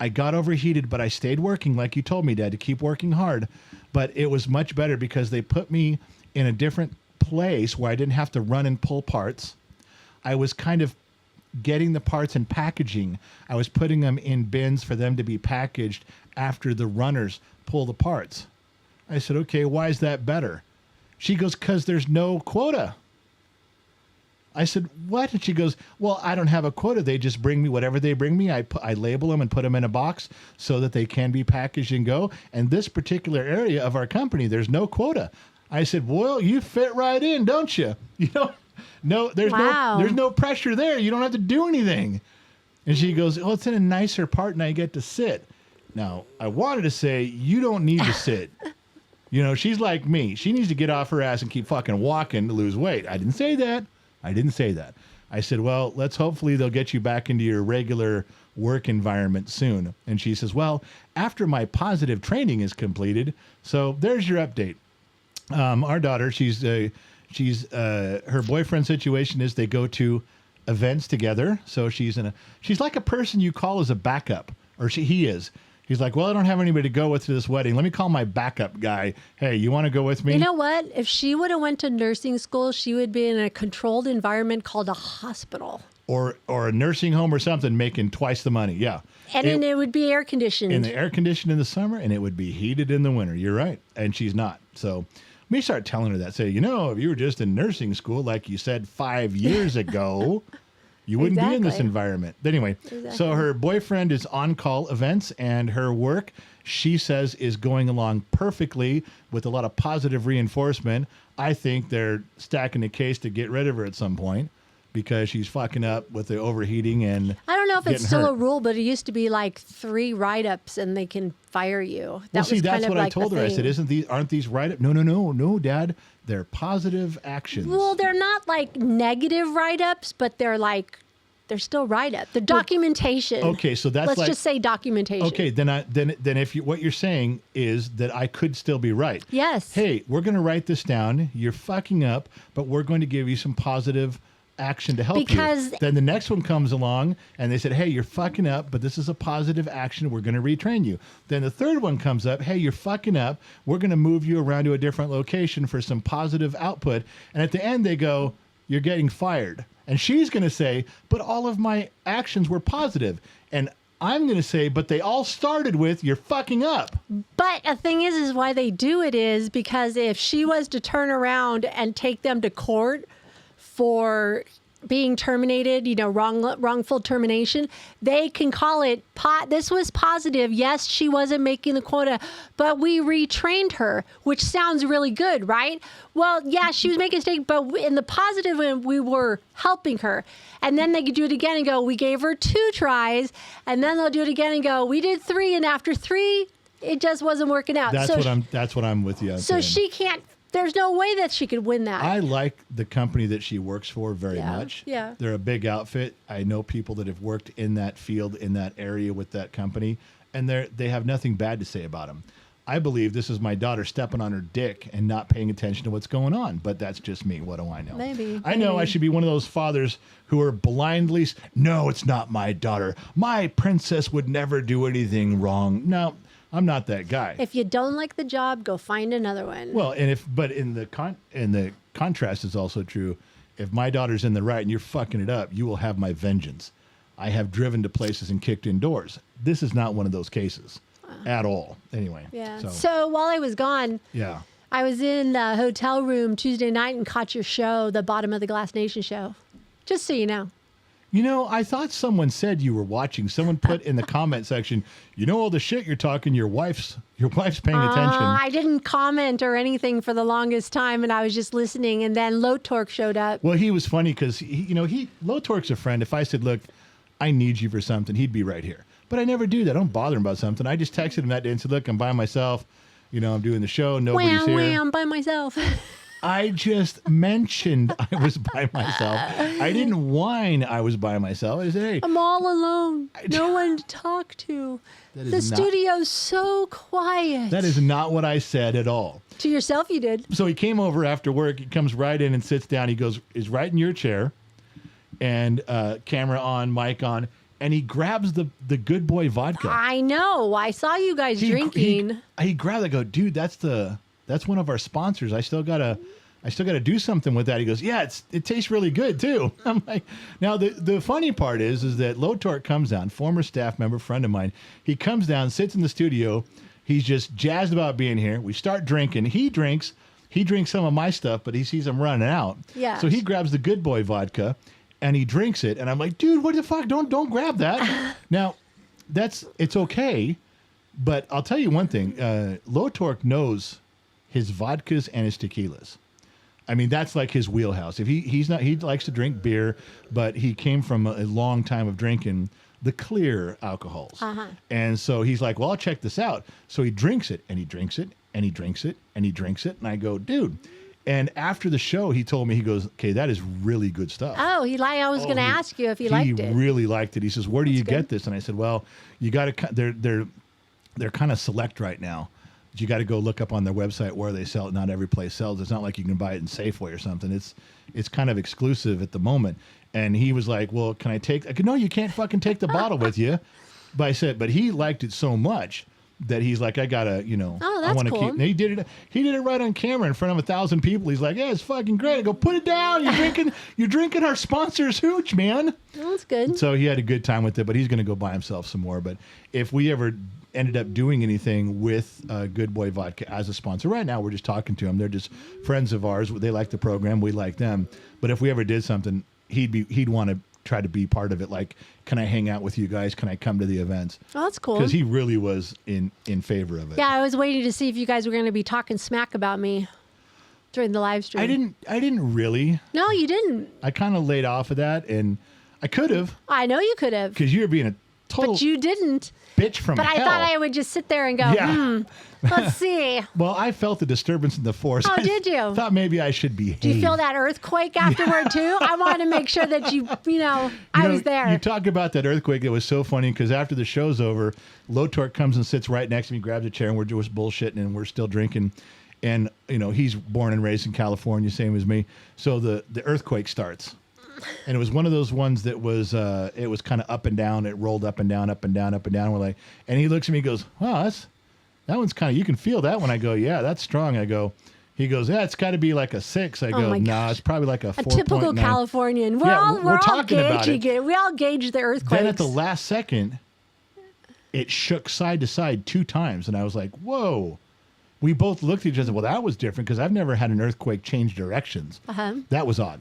I got overheated, but I stayed working like you told me, Dad, to keep working hard. But it was much better because they put me in a different place where I didn't have to run and pull parts. I was kind of getting the parts and packaging. I was putting them in bins for them to be packaged after the runners pull the parts. I said, okay, why is that better? She goes, because there's no quota. I said, what? And she goes, well, I don't have a quota. They just bring me whatever they bring me. I label them and put them in a box so that they can be packaged and go. And this particular area of our company, there's no quota. I said, well, you fit right in, don't you? No, there's Wow. no pressure there. You don't have to do anything. And she goes, well, it's in a nicer part and I get to sit. Now, I wanted to say, you don't need to sit. She's like me. She needs to get off her ass and keep fucking walking to lose weight. I didn't say that. I said, well, hopefully they'll get you back into your regular work environment soon. And she says, well, after my positive training is completed. So there's your update. Our daughter, she's her boyfriend situation is they go to events together. So she's like a person you call as a backup, or he is. He's like, well, I don't have anybody to go with to this wedding. Let me call my backup guy. Hey, you want to go with me? You know what? If she would have went to nursing school, she would be in a controlled environment called a hospital. or a nursing home or something making twice the money. Yeah. And then it would be air conditioned. In the air conditioned in the summer, and it would be heated in the winter. You're right. And she's not. So we start telling her that. Say, you know, if you were just in nursing school, like you said 5 years ago, you wouldn't be in this environment. But anyway, so her boyfriend is on-call events, and her work, she says, is going along perfectly with a lot of positive reinforcement. I think they're stacking the case to get rid of her at some point because she's fucking up with the overheating and I don't know if it's getting still hurt. a rule, but it used to be like 3 write-ups and they can fire you. Well, see, that's kind of what like I told the her. I thing. said, aren't these write-ups? No, Dad. They're positive actions. Well, they're not like negative write-ups, but they're still write-up. The documentation. Okay, so that's Let's like, just say documentation. okay, then if what you're saying is that I could still be right. Yes. Hey, we're going to write this down. You're fucking up, but we're going to give you some positive action to help Because- you. Then the next one comes along and they said, hey, you're fucking up, but this is a positive action. We're going to retrain you. Then the third one comes up. Hey, you're fucking up. We're going to move you around to a different location for some positive output. And at the end they go, you're getting fired. And she's going to say, but all of my actions were positive. And I'm going to say, but they all started with, you're fucking up. But the thing is why they do it is because if she was to turn around and take them to court for being terminated, wrongful termination, they can call it, this was positive. Yes, she wasn't making the quota, but we retrained her, which sounds really good, right? Well, yeah, she was making a mistake, but in the positive end, we were helping her. And then they could do it again and go, we gave her 2 tries, and then they'll do it again and go, we did 3, and after 3, it just wasn't working out. That's what I'm with you on So saying. she can't, there's no way that she could win that. I like the company that she works for very much. Yeah. They're a big outfit. I know people that have worked in that field, in that area with that company, and they have nothing bad to say about them. I believe this is my daughter stepping on her dick and not paying attention to what's going on, but that's just me. What do I know? Maybe. I know I should be one of those fathers who are blindly, no, it's not my daughter. My princess would never do anything wrong. No, I'm not that guy. If you don't like the job, go find another one. Well, but in the contrast is also true. If my daughter's in the right and you're fucking it up, you will have my vengeance. I have driven to places and kicked in doors. This is not one of those cases at all. Anyway. Yeah. So So while I was gone, yeah. I was in the hotel room Tuesday night and caught your show, the Bottom of the Glass Nation show. Just so you know. You know, I thought someone said you were watching. Someone put in the comment section, you know, all the shit you're talking, your wife's paying attention. I didn't comment or anything for the longest time, and I was just listening. And then Lotorc showed up. Well, he was funny because Lotorc's a friend. If I said, look, I need you for something, he'd be right here. But I never do that. I don't bother him about something. I just texted him that day and said, look, I'm by myself. I'm doing the show. Nobody's here. Wham, by myself. I just mentioned I was by myself. I didn't whine I was by myself. I said, hey. I'm all alone. No one to talk to. That The is not- studio's so quiet. That is not what I said at all. To yourself, you did. So he came over after work. He comes right in and sits down. He is right in your chair, and camera on, mic on, and he grabs the Good Boy Vodka. I know. I saw you guys drinking. He grabbed it. I go, dude, that's one of our sponsors. I still gotta do something with that. He goes, yeah, it tastes really good too. I'm like, now the funny part is that Lotorc comes down, former staff member, friend of mine. He comes down, sits in the studio. He's just jazzed about being here. We start drinking. He drinks some of my stuff, but he sees I'm running out. Yeah. So he grabs the Good Boy Vodka and he drinks it. And I'm like, dude, what the fuck? Don't grab that. Now, it's okay. But I'll tell you one thing. Lotorc knows his vodkas and his tequilas. I mean, that's like his wheelhouse. If he likes to drink beer, but he came from a long time of drinking the clear alcohols. And so he's like, well, I'll check this out. So he drinks it and he drinks it and he drinks it and he drinks it. And I go, dude. And after the show, he told me, he goes, okay, that is really good stuff. Oh, I was going to ask you if he liked it. He really liked it. He says, where do you good. get this? And I said, well, you got to, they're kind of select right now. You got to go look up on their website where they sell it. Not every place sells. It's not like you can buy it in Safeway or something. It's kind of exclusive at the moment. And he was like, well, can I take? I go, no, you can't fucking take the bottle with you. But I said, but he liked it so much that he's like, I gotta, Oh, I that's want to cool. keep. And he did it right on camera in front of 1,000 people. He's like, yeah, it's fucking great. I go, put it down. You're drinking our sponsor's hooch, man. That's good. So he had a good time with it, but he's gonna go buy himself some more. But if we ever ended up doing anything with Good Boy Vodka as a sponsor, right now we're just talking to them. They're just friends of ours. They like the program. We like them. But if we ever did something, he'd want to try to be part of it. Like, can I hang out with you guys? Can I come to the events? Oh, that's cool. Because he really was in favor of it. Yeah, I was waiting to see if you guys were going to be talking smack about me during the live stream. I didn't really. No, you didn't. I kind of laid off of that, and I could have, I know you could have, because you were being a total but you didn't. bitch from But hell. I thought I would just sit there and go, Yeah. let's see. Well, I felt the disturbance in the force. Oh, I did you? thought maybe I should behave. Do you feel that earthquake afterward too? I wanted to make sure that I was there. You talk about that earthquake. It was so funny because after the show's over, Lotorc comes and sits right next to me, grabs a chair, and we're just bullshitting and we're still drinking. And he's born and raised in California, same as me. So the earthquake starts, and it was one of those ones that was it was kind of up and down. It rolled up and down, up and down, up and down. We're like, and he looks at me, and goes, "Wow, that one's kind of, you can feel that one." I go, "Yeah, that's strong." I go. He goes, "Yeah, it's got to be like a 6." I go, my "Nah, it's probably like a 4.9. typical Californian. We're Yeah, all we're talking about gauging it. We all gauge the earthquakes. Then at the last second, it shook side to side 2 times, and I was like, "Whoa!" We both looked at each other. Well, that was different because I've never had an earthquake change directions. That was odd.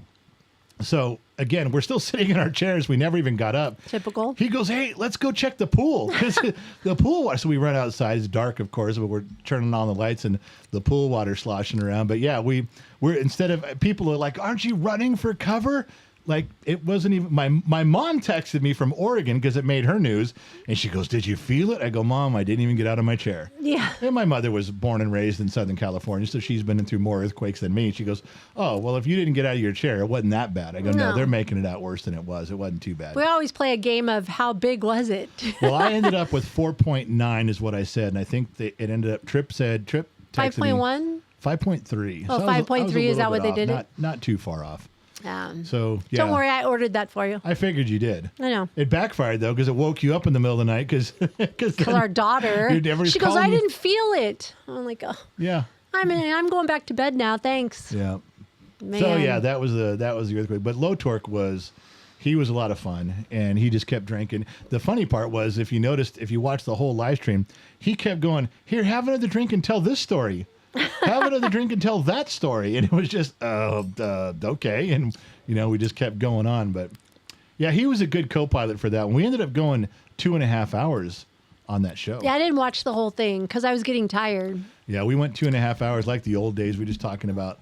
So again, we're still sitting in our chairs. We never even got up. Typical. He goes, "Hey, let's go check the pool." Because the pool water. So we run outside. It's dark, of course, but we're turning on the lights and the pool water sloshing around. But yeah, we're instead of, people are like, "Aren't you running for cover?" Like, it wasn't even, my mom texted me from Oregon because it made her news, and she goes, "Did you feel it?" I go, "Mom, I didn't even get out of my chair." Yeah. And my mother was born and raised in Southern California, so she's been through more earthquakes than me. She goes, "Oh, well, if you didn't get out of your chair, it wasn't that bad." I go, "No, No. they're making it out worse than it was. It wasn't too bad." We always play a game of how big was it? Well, I ended up with 4.9 is what I said, and I think it ended up, Trip texted me 5.1? 5.3. Oh, So I was 5.3, is a that little what they bit did off. Not too far off. So, yeah. Don't worry, I ordered that for you. I figured you did. I know. It backfired, though, because it woke you up in the middle of the night. Because Our daughter, everybody's she goes, calling "I you." didn't feel it." I'm like, "Oh, Yeah. I'm going back to bed now. Thanks." Yeah. Man. So, yeah, that was the earthquake. But Lotorc he was a lot of fun, and he just kept drinking. The funny part was, if you noticed, if you watched the whole live stream, he kept going, "Here, have another drink and tell this story. Have another drink and tell that story." And it was just, okay. And, we just kept going on. But, yeah, he was a good co-pilot for that one. We ended up going 2.5 hours on that show. Yeah, I didn't watch the whole thing because I was getting tired. Yeah, we went 2.5 hours like the old days. We were just talking about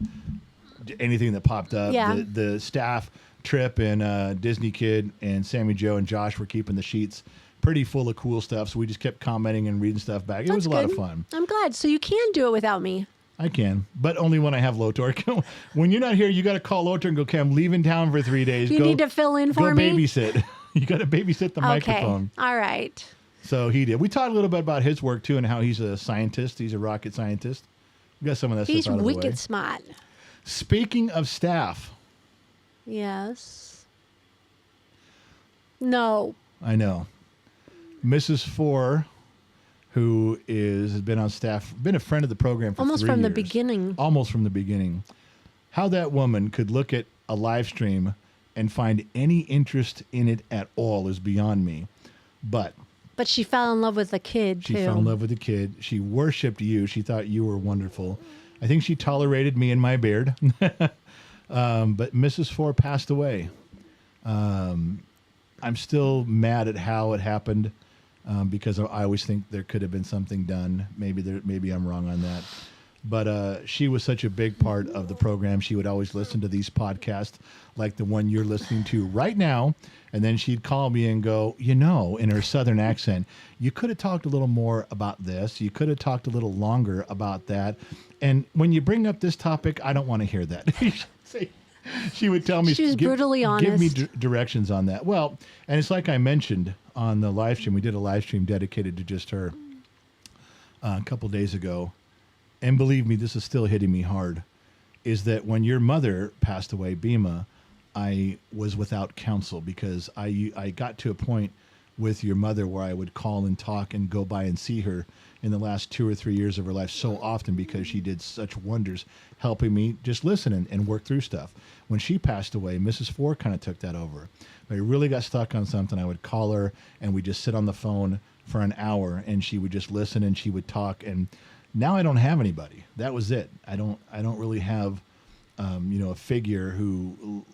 anything that popped up. Yeah. The staff, Trip and Disney Kid and Sammy Joe and Josh were keeping the sheets pretty full of cool stuff. So we just kept commenting and reading stuff back. It was a lot of fun. I'm glad. So you can do it without me. I can, but only when I have Lotorc. When you're not here, you got to call Lotorc and go, "Okay, I'm leaving town for 3 days. You need to fill in for me? Go babysit." You got to babysit the microphone. All right. So he did. We talked a little bit about his work, too, and how he's a scientist. He's a rocket scientist. We got some of that He's stuff out of the way. wicked smart. Speaking of staff. Yes. No. I know. Mrs. Four, who has been on staff, been a friend of the program for Almost 3 from years. the beginning. Almost from the beginning. How that woman could look at a live stream and find any interest in it at all is beyond me. But she fell in love with the kid, she too. fell in love with the kid. She worshipped you. She thought you were wonderful. I think she tolerated me and my beard. But Mrs. Four passed away. I'm still mad at how it happened because I always think there could have been something done. Maybe I'm wrong on that. But she was such a big part of the program. She would always listen to these podcasts like the one you're listening to right now. And then she'd call me and go, in her Southern accent, "You could have talked a little more about this. You could have talked a little longer about that. And when you bring up this topic, I don't want to hear that." She would tell me. She was brutally honest. Give me directions on that. Well, and it's like I mentioned on the live stream. We did a live stream dedicated to just her a couple days ago. And believe me, this is still hitting me hard, is that when your mother passed away, Bima, I was without counsel because I got to a point with your mother where I would call and talk and go by and see her in the last 2 or 3 years of her life so often because she did such wonders helping me just listen and work through stuff. When she passed away, Mrs. Four kind of took that over. If I really got stuck on something, I would call her and we'd just sit on the phone for an hour and she would just listen and she would talk. And now I don't have anybody. That was it. I don't really have, a figure who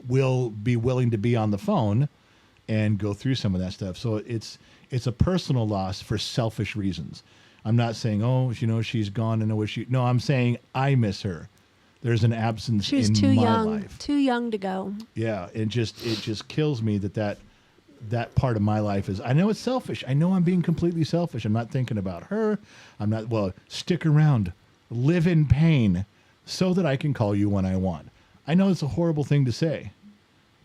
will be willing to be on the phone and go through some of that stuff. So it's a personal loss for selfish reasons. I'm not saying, she's gone and I wish you. No, I'm saying I miss her. There's an absence She was in too my young, life. too young to go. Yeah, it just kills me that part of my life is. I know it's selfish. I know I'm being completely selfish. I'm not thinking about her. I'm not. Well, stick around, live in pain, so that I can call you when I want. I know it's a horrible thing to say.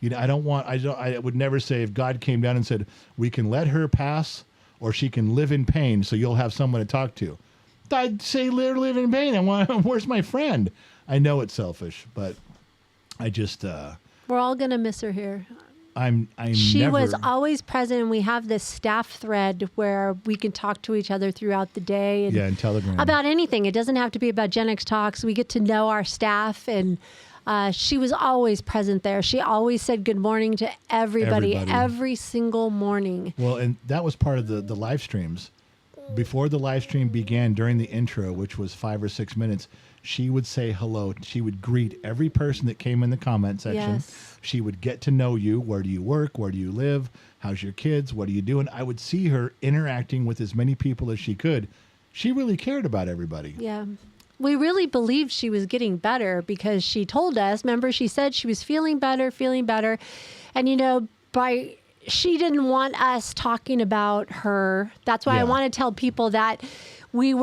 I would never say if God came down and said, we can let her pass or she can live in pain so you'll have someone to talk to. I'd say live in pain. Where's my friend? I know it's selfish, but I just... We're all going to miss her here. She was always present, and we have this staff thread where we can talk to each other throughout the day. And in Telegram. About anything. It doesn't have to be about Gen X Talks. We get to know our staff, and she was always present there. She always said good morning to everybody. Every single morning. Well, and that was part of the live streams. Before the live stream began, during the intro, which was 5 or 6 minutes, she would say hello. She would greet every person that came in the comment section. Yes. She would get to know you. Where do you work? Where do you live? How's your kids? What are you doing? I would see her interacting with as many people as she could. She really cared about everybody. Yeah. We really believed she was getting better because she told us, remember, she said she was feeling better. And, she didn't want us talking about her. That's why I want to tell people that she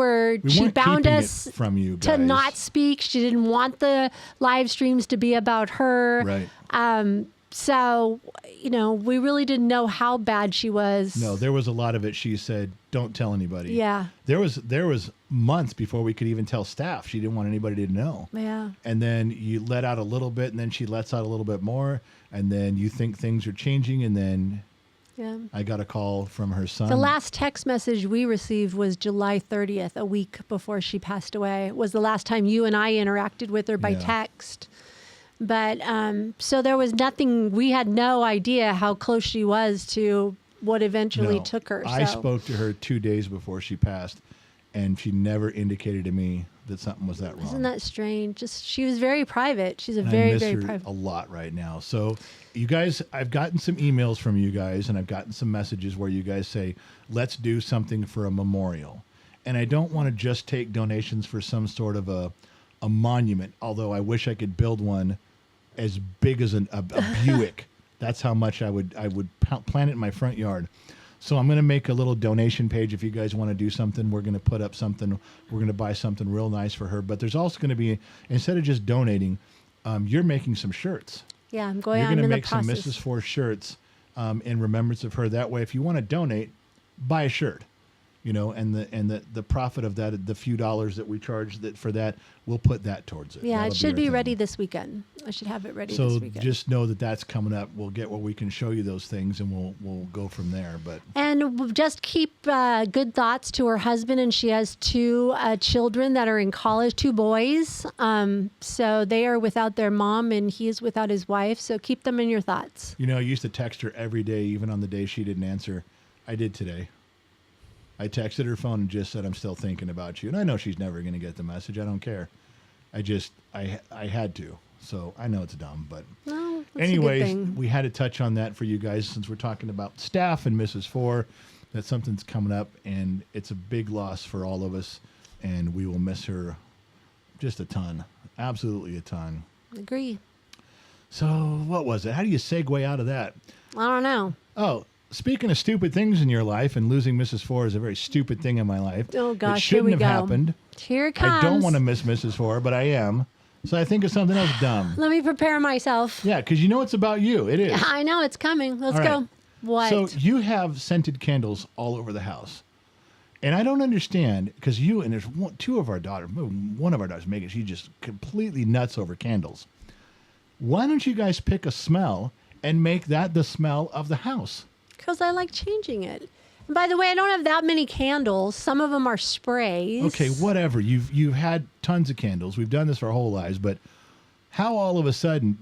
bound us from you to guys. not speak. She didn't want the live streams to be about her. Right. So, we really didn't know how bad she was. No, there was a lot of it. She said, don't tell anybody. Yeah. There was months before we could even tell staff. She didn't want anybody to know. Yeah. And then you let out a little bit, and then she lets out a little bit more, and then you think things are changing, and then I got a call from her son. The last text message we received was July 30th, a week before she passed away. It was the last time you and I interacted with her by text. But so there was nothing. We had no idea how close she was to what eventually took her. I spoke to her 2 days before she passed, and she never indicated to me that something was that wrong. Isn't that strange? Just she was very private. She's I very, miss very her private. a lot right now. So you guys, I've gotten some emails from you guys, and I've gotten some messages where you guys say, let's do something for a memorial. And I don't want to just take donations for some sort of a monument, although I wish I could build one as big as a Buick. That's how much I would plant it in my front yard. So I'm going to make a little donation page. If you guys want to do something, we're going to put up something. We're going to buy something real nice for her. But there's also going to be, instead of just donating, you're making some shirts. Yeah, I'm You're going to make some process. Mrs. Four shirts in remembrance of her. That way, if you want to donate, buy a shirt. And the profit of that, the few dollars that we charge for that, we'll put that towards it. Yeah, That'll it should be our ready thing. this weekend. I should have it ready So this weekend. just know that that's coming up. We'll get where we can show you those things, and we'll go from there. And just keep good thoughts to her husband. And she has 2 children that are in college, 2 boys. So they are without their mom, and he is without his wife. So keep them in your thoughts. I used to text her every day, even on the day she didn't answer. I did today. I texted her phone and just said, I'm still thinking about you. And I know she's never going to get the message. I don't care. I had to. So I know it's dumb, but Well, that's anyways, a good thing. we had to touch on that for you guys since we're talking about staff and Mrs. Four. That something's coming up, and it's a big loss for all of us, and we will miss her just a ton. Absolutely a ton. Agree. So what was it? How do you segue out of that? I don't know. Oh, speaking of stupid things in your life, and losing Mrs. Four is a very stupid thing in my life. Oh, gosh, it shouldn't here we have go. happened. Here it comes. I don't want to miss Mrs. Four, but I am. So I think of something else dumb. Let me prepare myself. Yeah, because it's about you. It is. I know it's coming. Let's All go. right. What? So you have scented candles all over the house. And I don't understand, because there's one of our daughters, Megan, she's just completely nuts over candles. Why don't you guys pick a smell and make that the smell of the house? Because I like changing it. And by the way, I don't have that many candles. Some of them are sprays. Okay, whatever. You've had tons of candles. We've done this for our whole lives, but how all of a sudden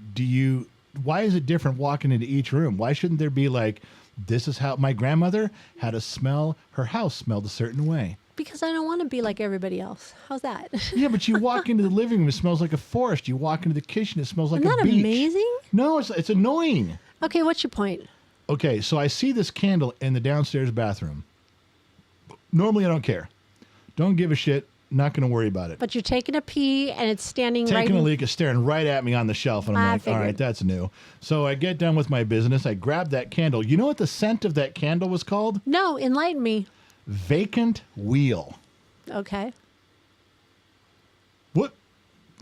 why is it different walking into each room? Why shouldn't there be like, this is how my grandmother had a smell, her house smelled a certain way? Because I don't want to be like everybody else. How's that? Yeah, but you walk into the living room, it smells like a forest. You walk into the kitchen, it smells like Isn't a that beach. amazing? No, it's annoying. Okay, what's your point? Okay, so I see this candle in the downstairs bathroom. Normally, I don't care. Don't give a shit. Not going to worry about it. But you're taking a pee and it's standing Taking right a leak is staring right at me on the shelf, and I'm I like, all figured. right, that's new. So I get done with my business. I grab that candle. You know what the scent of that candle was called? No, enlighten me. Vacant Wheel. Okay.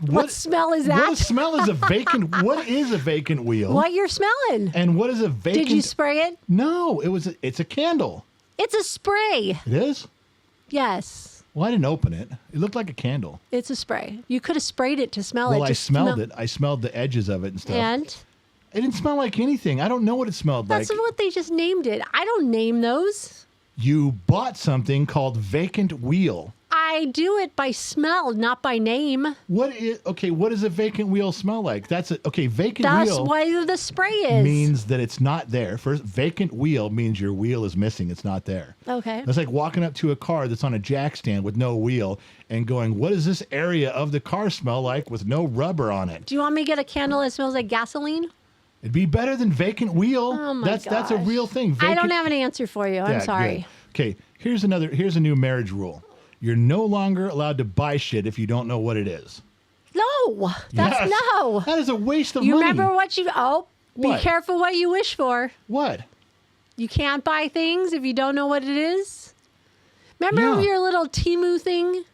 What smell is What that? smell is a vacant? What is a vacant wheel? What you're smelling? And what is a vacant? Did you spray it? No, it's a candle. It's a spray. It is? Yes. Well, I didn't open it. It looked like a candle. It's a spray. You could have sprayed it to smell Well, it. I smelled it. I smelled the edges of it and stuff. And It didn't smell like anything. I don't know what it smelled like. that's what they just named it. I don't name those. You bought something called Vacant Wheel. I do it by smell, not by name. What does a vacant wheel smell like? Vacant That's wheel why the spray is. means that it's not there. First, vacant wheel means your wheel is missing. It's not there. Okay. That's like walking up to a car that's on a jack stand with no wheel and going, what does this area of the car smell like with no rubber on it? Do you want me to get a candle that smells like gasoline? It'd be better than vacant wheel. Oh my That's a gosh. real thing. I don't have an answer for you. I'm Yeah, sorry. good. Okay, here's a new marriage rule. You're no longer allowed to buy shit if you don't know what it is. No, that's Yes. no. That is a waste of You money. remember what you? Oh, What? be careful what you wish for. What? You can't buy things if you don't know what it is. Remember Yeah. your little Timu thing?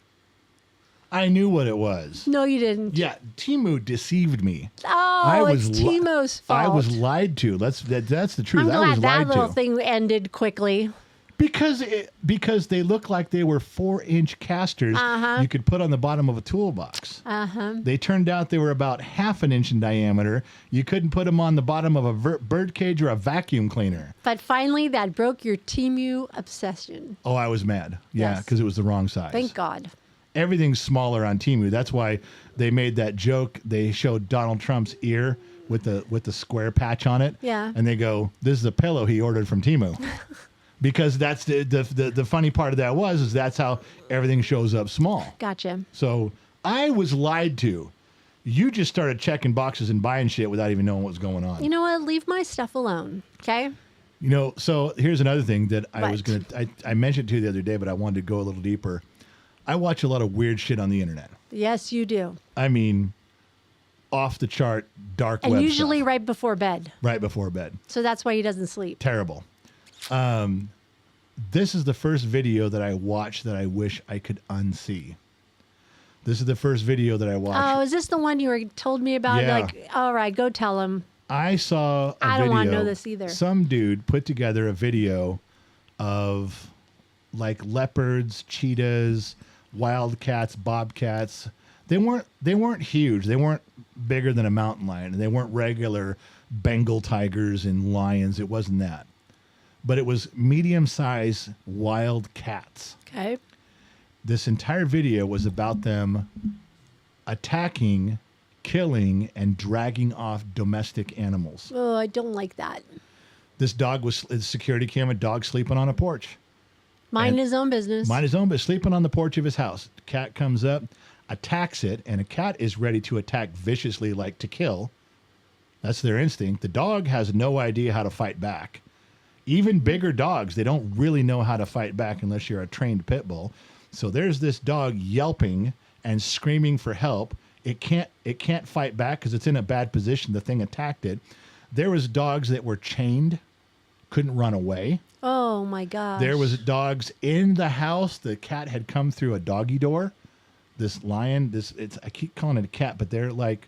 I knew what it was. No, you didn't. Yeah, Timu deceived me. Oh, it's li- Timo's fault. I was lied to. That's the truth. I'm I was glad that lied little to. thing ended quickly. Because they look like they were 4-inch casters you could put on the bottom of a toolbox. They turned out they were about half an inch in diameter. You couldn't put them on the bottom of a bird cage or a vacuum cleaner. But finally, that broke your Timu obsession. Oh, I was mad. Yeah, Yes. because it was the wrong size. Thank God. Everything's smaller on Temu. That's why they made that joke. They showed Donald Trump's ear with the square patch on it. Yeah. And they go, "This is a pillow he ordered from Temu." Because that's the funny part of that is that's how everything shows up small. Gotcha. So I was lied to. You just started checking boxes and buying shit without even knowing what was going on. You know what? Leave my stuff alone. Okay. So here's another thing that What? I mentioned to you the other day, but I wanted to go a little deeper. I watch a lot of weird shit on the internet. Yes, you do. I mean, off the chart, dark And web usually stuff. right before bed. Right before bed. So that's why he doesn't sleep. Terrible. This is the first video that I watched that I wish I could unsee. This is the first video that I watched. Oh, is this the one you were told me about? Yeah. Like, all right, go tell him. I saw a video. I don't wanna know this either. Some dude put together a video of like leopards, cheetahs, wildcats, bobcats. They weren't huge. They weren't bigger than a mountain lion. And they weren't regular Bengal tigers and lions. It wasn't that. But it was medium-sized wild cats. Okay. This entire video was about them attacking, killing, and dragging off domestic animals. Oh, I don't like that. This dog was a security camera, dog sleeping on a porch. Mind And- his own business. Mind his own, but sleeping on the porch of his house. The cat comes up, attacks it, and a cat is ready to attack viciously, like to kill. That's their instinct. The dog has no idea how to fight back. Even bigger dogs, they don't really know how to fight back unless you're a trained pit bull. So there's this dog yelping and screaming for help. It can't fight back because it's in a bad position. The thing attacked it. There was dogs that were chained, couldn't run away. Oh my gosh. There was dogs in the house. The cat had come through a doggy door. This lion, I keep calling it a cat, but they're like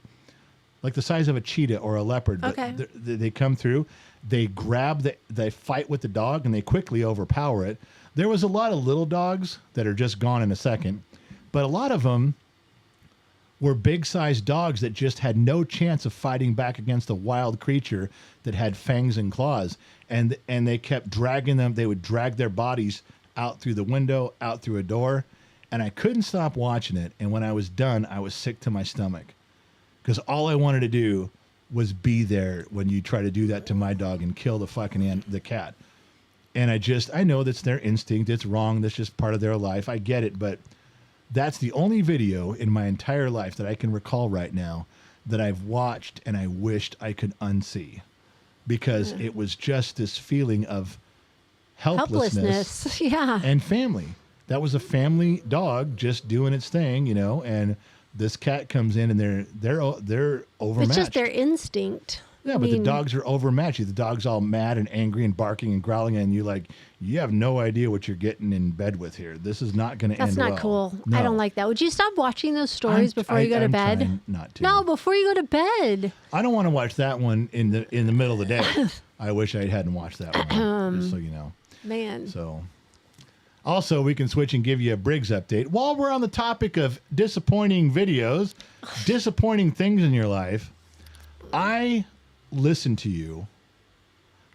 the size of a cheetah or a leopard. But Okay. they come through. They grab they fight with the dog and they quickly overpower it. There was a lot of little dogs that are just gone in a second, but a lot of them were big-sized dogs that just had no chance of fighting back against a wild creature that had fangs and claws. And they kept dragging them. They would drag their bodies out through the window, out through a door. And I couldn't stop watching it. And when I was done, I was sick to my stomach. Because all I wanted to do was be there when you try to do that to my dog and kill the fucking the cat. And I know that's their instinct. It's wrong. That's just part of their life. I get it. But that's the only video in my entire life that I can recall right now that I've watched and I wished I could unsee. Because it was just this feeling of helplessness. Yeah. And family. That was a family dog just doing its thing, you know, and this cat comes in and they're overmatched. It's just their instinct. Yeah, but the dogs are overmatched. The dog's all mad and angry and barking and growling, and you have no idea what you're getting in bed with here. This is not going to end well. That's not cool. No. I don't like that. Would you stop watching those stories before you go to bed? Trying not to. No, before you go to bed. I don't want to watch that one in the middle of the day. I wish I hadn't watched that one, just so you know. Man. So, also, we can switch and give you a Briggs update. While we're on the topic of disappointing videos, disappointing things in your life, I listen to you.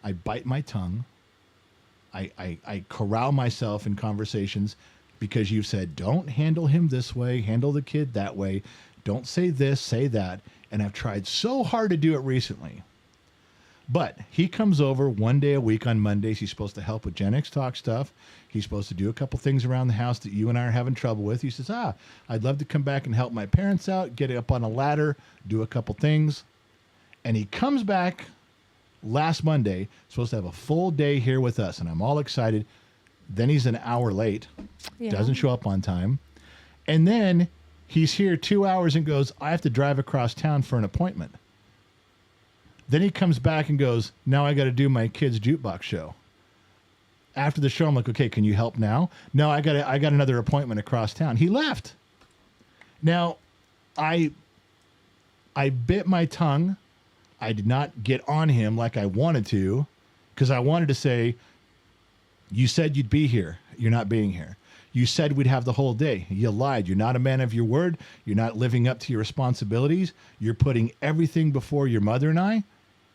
I bite my tongue. I corral myself in conversations because you've said, don't handle him this way, handle the kid that way. Don't say this, say that. And I've tried so hard to do it recently. But he comes over one day a week on Mondays. He's supposed to help with Gen X Talk stuff. He's supposed to do a couple things around the house that you and I are having trouble with. He says, I'd love to come back and help my parents out, get up on a ladder, do a couple things. And he comes back last Monday, supposed to have a full day here with us. And I'm all excited. Then he's an hour late, doesn't show up on time. And then he's here 2 hours and goes, I have to drive across town for an appointment. Then he comes back and goes, now I got to do my kid's jukebox show. After the show, I'm like, okay, can you help now? No, I got another appointment across town. He left. Now, I bit my tongue. I did not get on him like I wanted to, because I wanted to say, you said you'd be here. You're not being here. You said we'd have the whole day. You lied. You're not a man of your word. You're not living up to your responsibilities. You're putting everything before your mother and I.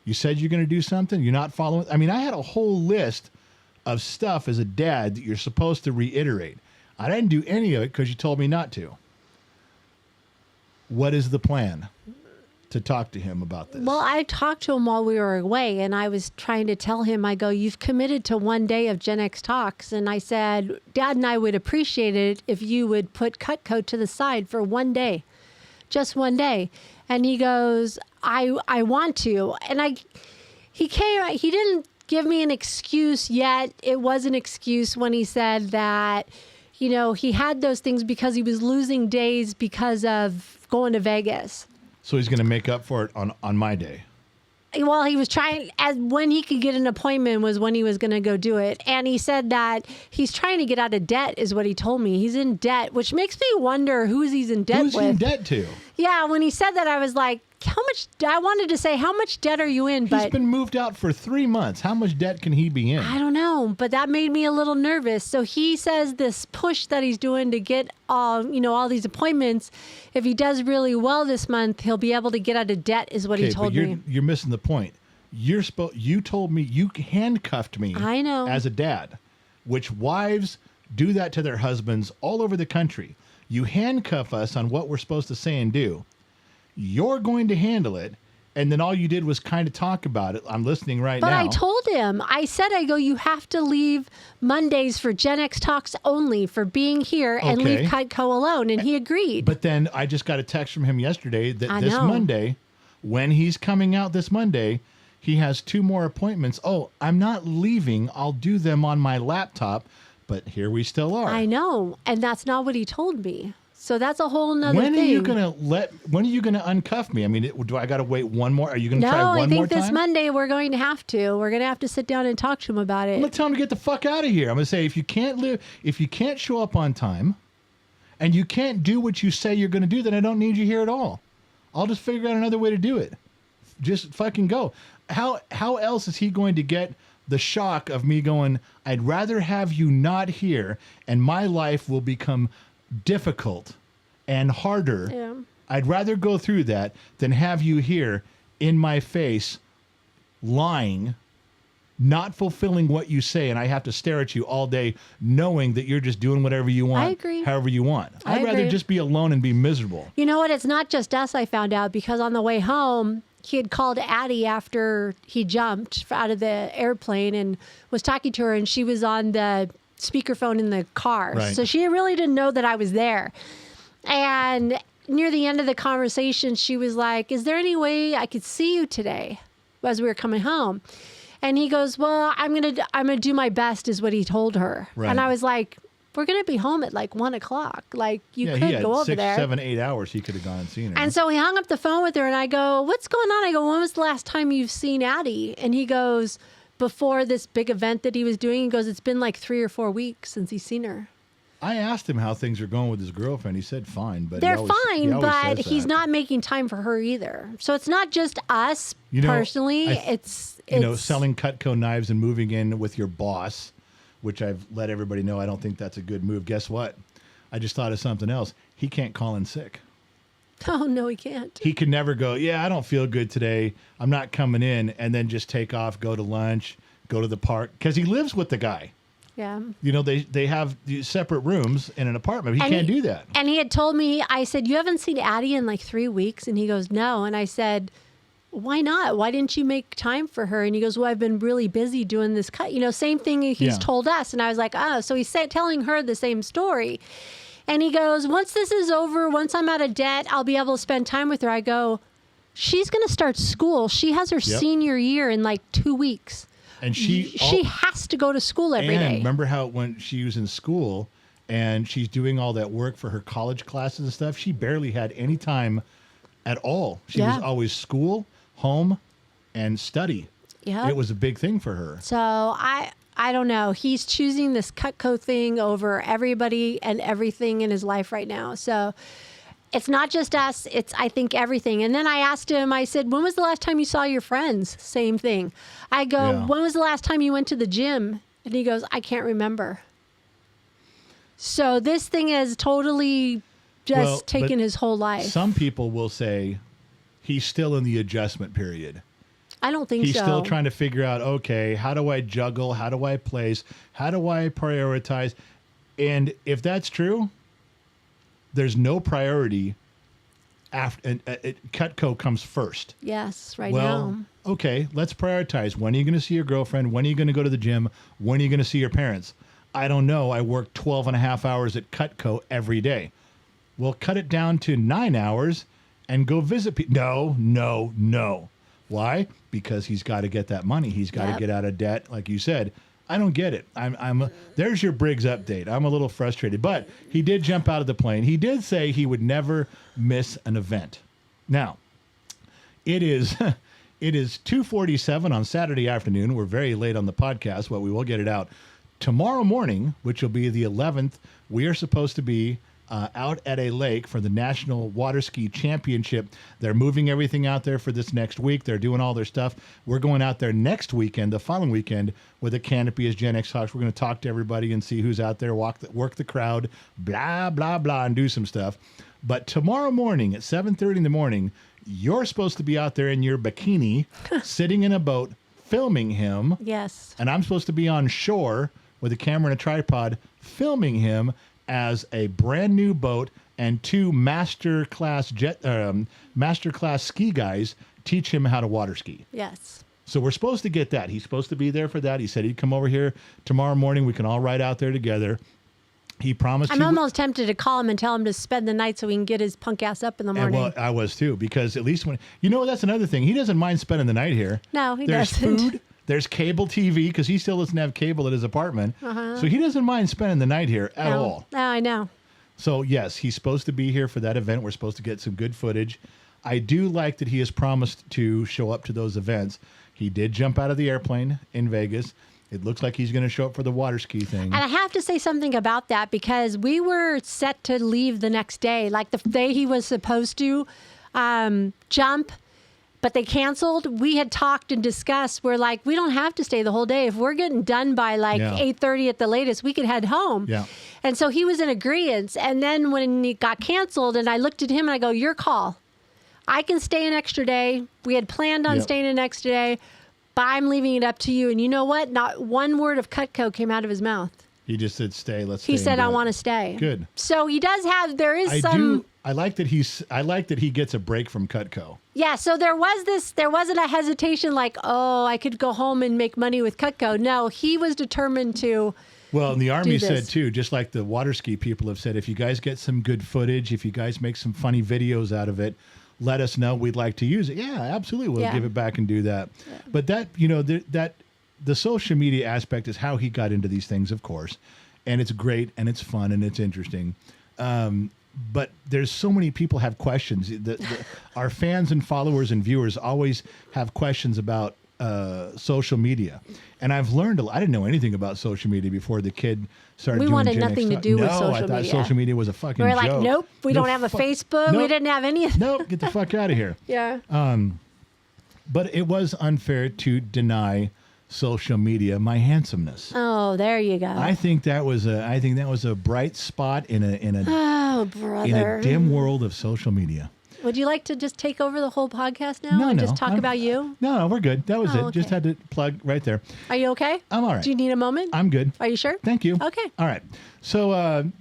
You said you're going to do something. You're not following. I mean, I had a whole list of stuff as a dad that you're supposed to reiterate. I didn't do any of it because you told me not to. What is the plan to talk to him about this? Well, I talked to him while we were away, and I was trying to tell him, I go, you've committed to one day of Gen X Talks. And I said, Dad and I would appreciate it if you would put Cutco to the side for one day, just one day. And he goes, I want to. And he didn't give me an excuse yet. It was an excuse when he said that, you know, he had those things because he was losing days because of going to Vegas. So he's going to make up for it on my day. Well, he was trying, as when he could get an appointment was when he was going to go do it. And he said that he's trying to get out of debt is what he told me. He's in debt, which makes me wonder who's he's in debt with. Who's he in debt to? Yeah, when he said that, I was like, how much, I wanted to say, how much debt are you in? He's been moved out for 3 months. How much debt can he be in? I don't know, but that made me a little nervous. So he says this push that he's doing to get all these appointments, if he does really well this month, he'll be able to get out of debt is what he told me. You're missing the point. You told me, you handcuffed me. I know. As a dad, which wives do that to their husbands all over the country. You handcuff us on what we're supposed to say and do. You're going to handle it. And then all you did was kind of talk about it. I'm listening now. But I told him, I said, you have to leave Mondays for Gen X Talks only for being here and leave Cutco alone. And he agreed. But then I just got a text from him yesterday that this Monday, when he's coming out this Monday, he has 2 more appointments. Oh, I'm not leaving. I'll do them on my laptop. But here we still are. I know. And that's not what he told me. So that's a whole nother thing. When are you gonna uncuff me? I mean, do I got to wait one more? Are you gonna try one more time? No, I think this Monday we're going to have to. We're gonna have to sit down and talk to him about it. I'm gonna tell him to get the fuck out of here. I'm gonna say if you can't show up on time, and you can't do what you say you're gonna do, then I don't need you here at all. I'll just figure out another way to do it. Just fucking go. How else is he going to get the shock of me going, I'd rather have you not here, and my life will become difficult and harder I'd rather go through that than have you here in my face lying, not fulfilling what you say, and I have to stare at you all day knowing that you're just doing whatever you want, I agree. however you want. I I'd rather agree. just be alone and be miserable. You know what? It's not just us, I found out, because on the way home, he had called Addie after he jumped out of the airplane and was talking to her, and she was on the speakerphone in the car. Right. So she really didn't know that I was there. And near the end of the conversation, she was like, is there any way I could see you today as we were coming home? And he goes, well, I'm gonna do my best, is what he told her. Right. And I was like, we're going to be home at like 1 o'clock. Like, you Yeah, he could had go over 6, there. 7, 8 hours he could have gone and seen her. And so he hung up the phone with her, and I go, what's going on? I go, when was the last time you've seen Addie? And he goes, before this big event that he was doing, he goes, it's been like 3 or 4 weeks since he's seen her. I asked him how things are going with his girlfriend. He said fine, but They're he always fine, but says he's that. not making time for her either. So it's not just us personally. It's selling Cutco knives and moving in with your boss, which I've let everybody know I don't think that's a good move. Guess what? I just thought of something else. He can't call in sick. Oh, no, he can't. He can never go, yeah, I don't feel good today. I'm not coming in, and then just take off, go to lunch, go to the park. Because he lives with the guy. Yeah. You know, they have these separate rooms in an apartment. He And can't do that. And he had told me, I said, you haven't seen Addie in like 3 weeks? And he goes, no. And I said, why not? Why didn't you make time for her? And he goes, well, I've been really busy doing this cut. You know, same thing he's Yeah. told us. And I was like, oh, so he's telling her the same story. And he goes, once this is over, once I'm out of debt, I'll be able to spend time with her. I go, she's going to start school. She has her senior year in like 2 weeks. And she has to go to school every day. And remember how when she was in school and she's doing all that work for her college classes and stuff, she barely had any time at all. She was always school, home, and study. Yeah. It was a big thing for her. So I don't know. He's choosing this Cutco thing over everybody and everything in his life right now. So it's not just us. It's, I think, everything. And then I asked him, I said, when was the last time you saw your friends? Same thing. I go, Yeah. when was the last time you went to the gym? And he goes, I can't remember. So this thing has totally just taken but his whole life. Some people will say he's still in the adjustment period. I don't think He's so. still trying to figure out, okay, how do I juggle? How do I place? How do I prioritize? And if that's true, there's no priority after Cutco comes first. Yes, right Well, now. okay, let's prioritize. When are you going to see your girlfriend? When are you going to go to the gym? When are you going to see your parents? I don't know. I work 12 and a half hours at Cutco every day. Well, cut it down to 9 hours and go visit people. No. Why? Because he's got to get that money. He's got to get out of debt, like you said. I don't get it. There's your Briggs update. I'm a little frustrated, but he did jump out of the plane. He did say he would never miss an event. Now, it is 2:47 on Saturday afternoon. We're very late on the podcast, but we will get it out tomorrow morning, which will be the 11th. We are supposed to be out at a lake for the National Water Ski Championship. They're moving everything out there for this next week. They're doing all their stuff. We're going out there next weekend, the following weekend, with a canopy as Gen X Talks. We're going to talk to everybody and see who's out there, work the crowd, blah, blah, blah, and do some stuff. But tomorrow morning at 7:30 in the morning, you're supposed to be out there in your bikini, sitting in a boat, filming him. Yes. And I'm supposed to be on shore with a camera and a tripod, filming him as a brand new boat, and 2 master class ski guys teach him how to water ski. Yes. So we're supposed to get that. He's supposed to be there for that. He said he'd come over here tomorrow morning. We can all ride out there together. He promised. I'm almost tempted to call him and tell him to spend the night so we can get his punk ass up in the morning. Well, I was too, because at least that's another thing. He doesn't mind spending the night here. No, he There's doesn't. food. There's cable TV, because he still doesn't have cable at his apartment. So he doesn't mind spending the night here at all. No, I know. So, yes, he's supposed to be here for that event. We're supposed to get some good footage. I do like that he has promised to show up to those events. He did jump out of the airplane in Vegas. It looks like he's going to show up for the water ski thing. And I have to say something about that, because we were set to leave the next day. Like the day he was supposed to jump, but they canceled. We had talked and discussed. We're like, we don't have to stay the whole day. If we're getting done by like 8:30 at the latest, we could head home. Yeah. And so he was in agreement. And then when it got canceled, and I looked at him and I go, your call. I can stay an extra day. We had planned on staying an extra day, but I'm leaving it up to you. And you know what? Not one word of Cutco came out of his mouth. He just said, stay. Let's stay. He said, and I do it. want to stay. Good. So he does have, there is some. I like that he gets a break from Cutco. Yeah, so there wasn't a hesitation like, oh, I could go home and make money with Cutco. No, he was determined to. Well, and the Army do said this. too, just like the water ski people have said, if you guys get some good footage, if you guys make some funny videos out of it, let us know. We'd like to use it. Yeah, absolutely. We'll give it back and do that. Yeah. But that, the social media aspect is how he got into these things, of course. And it's great and it's fun and it's interesting. But there's so many people have questions. Our fans and followers and viewers always have questions about social media. And I've learned I didn't know anything about social media before the kid started doing wanted Gen X nothing to talk. do with No, social I thought media. social media was a fucking We were joke. like, nope, we don't have a Facebook. Nope. We didn't have any of that. Nope, get the fuck out of here. Yeah. But it was unfair to deny social media my handsomeness. Oh, there you go. I think that was a bright spot in a Oh, brother. in a dim world of social media. Would you like to just take over the whole podcast now No, and no, just talk about you? No, we're good. That was Oh, it. Just okay. had to plug right there. Are you okay? I'm all right. Do you need a moment? I'm good. Are you sure? Thank you. Okay. All right. So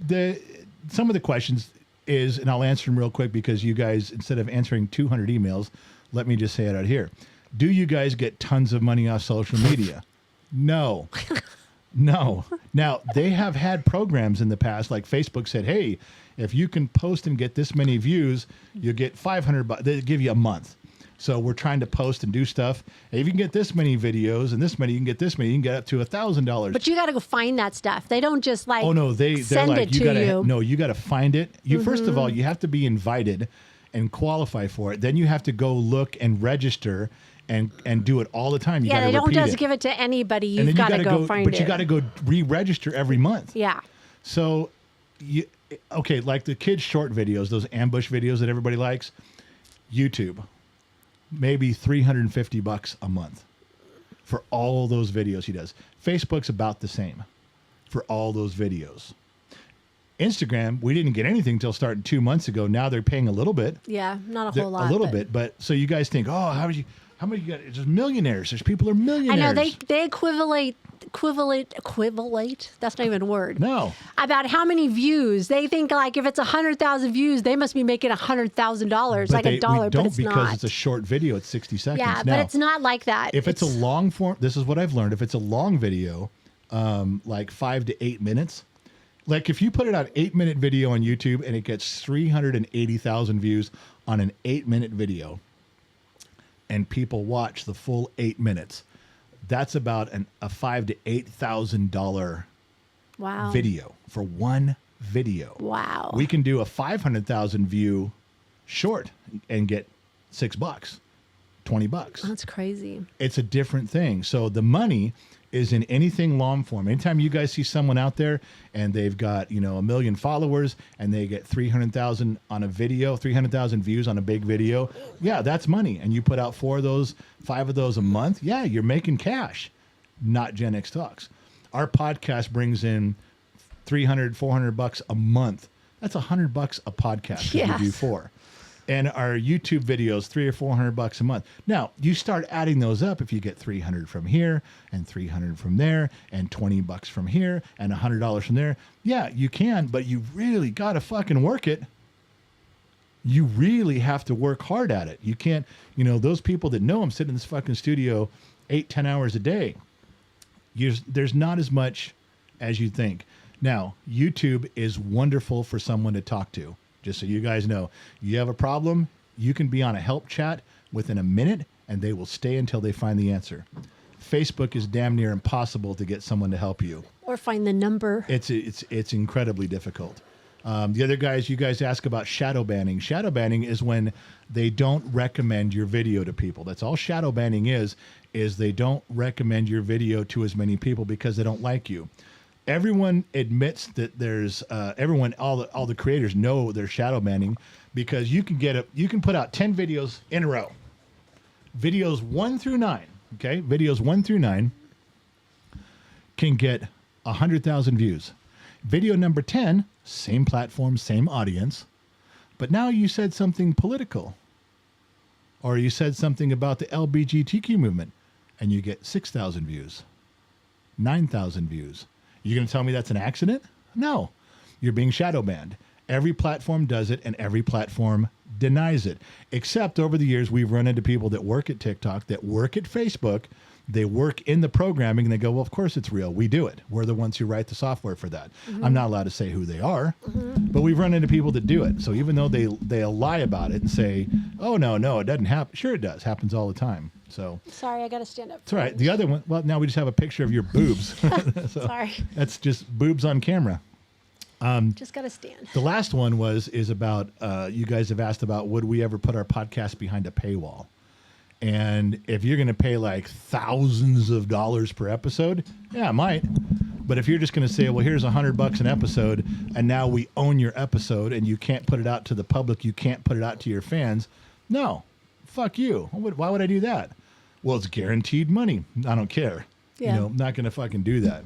some of the questions is, and I'll answer them real quick because you guys, instead of answering 200 emails, let me just say it out here. Do you guys get tons of money off social media? No. No. Now, they have had programs in the past, like Facebook said, hey, if you can post and get this many views, you get $500. They give you a month. So we're trying to post and do stuff. If you can get this many videos and this many, you can get this many, you can get up to $1,000. But you got to go find that stuff. They don't just like Oh no, they're send like it you to gotta you. no, you gotta find it. You first of all, you have to be invited and qualify for it. Then you have to go look and register and do it all the time. You Yeah, gotta they don't repeat just it. give it to anybody. And You've then got to go find it. But you got to go re-register every month. Yeah. So, okay, like the kids' short videos, those ambush videos that everybody likes, YouTube, maybe $350 a month for all those videos he does. Facebook's about the same for all those videos. Instagram, we didn't get anything until starting 2 months ago. Now they're paying a little bit. Yeah, not a whole lot. A little but- bit, but so you guys think, oh, how many you got? There's millionaires. There's people who are millionaires. I know they equivalent. That's not even a word. No. About how many views they think like if it's 100,000 views, they must be making $100,000 like a dollar. We don't but it's because not. it's a short video. It's 60 seconds. Yeah, Now, but it's not like that. if it's a long form, this is what I've learned. If it's a long video, like 5 to 8 minutes, like if you put it on 8-minute video on YouTube and it gets 380,000 views on an 8-minute video, and people watch the full 8 minutes, that's about a $5,000 to $8,000 wow. video for one video. Wow. We can do a 500,000 view short and get $6, $20. That's crazy. It's a different thing. So the money is in anything long form. Anytime you guys see someone out there and they've got, 1 million followers and they get 300,000 on a video, 300,000 views on a big video, yeah, that's money. And you put out 5 of those a month, yeah, you're making cash. Not Gen X Talks. Our podcast brings in $300, $400 a month. That's $100 a podcast. Yes. We do 4. And our YouTube videos, $300 or $400 a month. Now, you start adding those up. If you get 300 from here and 300 from there and $20 from here and $100 from there, yeah, you can, but you really got to fucking work it. You really have to work hard at it. You can't, those people that know I'm sitting in this fucking studio 8-10 hours a day. There's not as much as you think. Now, YouTube is wonderful for someone to talk to. Just so you guys know, you have a problem, you can be on a help chat within a minute and they will stay until they find the answer. Facebook is damn near impossible to get someone to help you. Or find the number. It's incredibly difficult. The other guys, you guys ask about shadow banning. Shadow banning is when they don't recommend your video to people. That's all shadow banning is they don't recommend your video to as many people because they don't like you. Everyone admits that there's all the creators know they're shadow banning because you can put out 10 videos in a row Videos 1 through 9, okay? Videos 1 through 9 can get 100,000 views. Video number 10, same platform, same audience, but now you said something political, or you said something about the LGBTQ movement, and you get 6,000 views, 9,000 views. You going to tell me that's an accident? No. You're being shadow banned. Every platform does it, and every platform denies it. Except over the years, we've run into people that work at TikTok, that work at Facebook, they work in the programming, and they go, well, of course it's real. We do it. We're the ones who write the software for that. I'm not allowed to say who they are, but we've run into people that do it. So even though they'll lie about it and say, oh, no, it doesn't happen. Sure it does. Happens all the time. So Sorry, I got to stand up. it's all right. The other one, well, now we just have a picture of your boobs. So Sorry. that's just boobs on camera. Just got to stand. The last one is about, you guys have asked about, would we ever put our podcast behind a paywall? And if you're going to pay like thousands of dollars per episode, yeah, I might. But if you're just going to say, well, here's $100 an episode, and now we own your episode, and you can't put it out to the public, you can't put it out to your fans, no, fuck you. Why would I do that? Well, it's guaranteed money. I don't care. Yeah. I'm not going to fucking do that.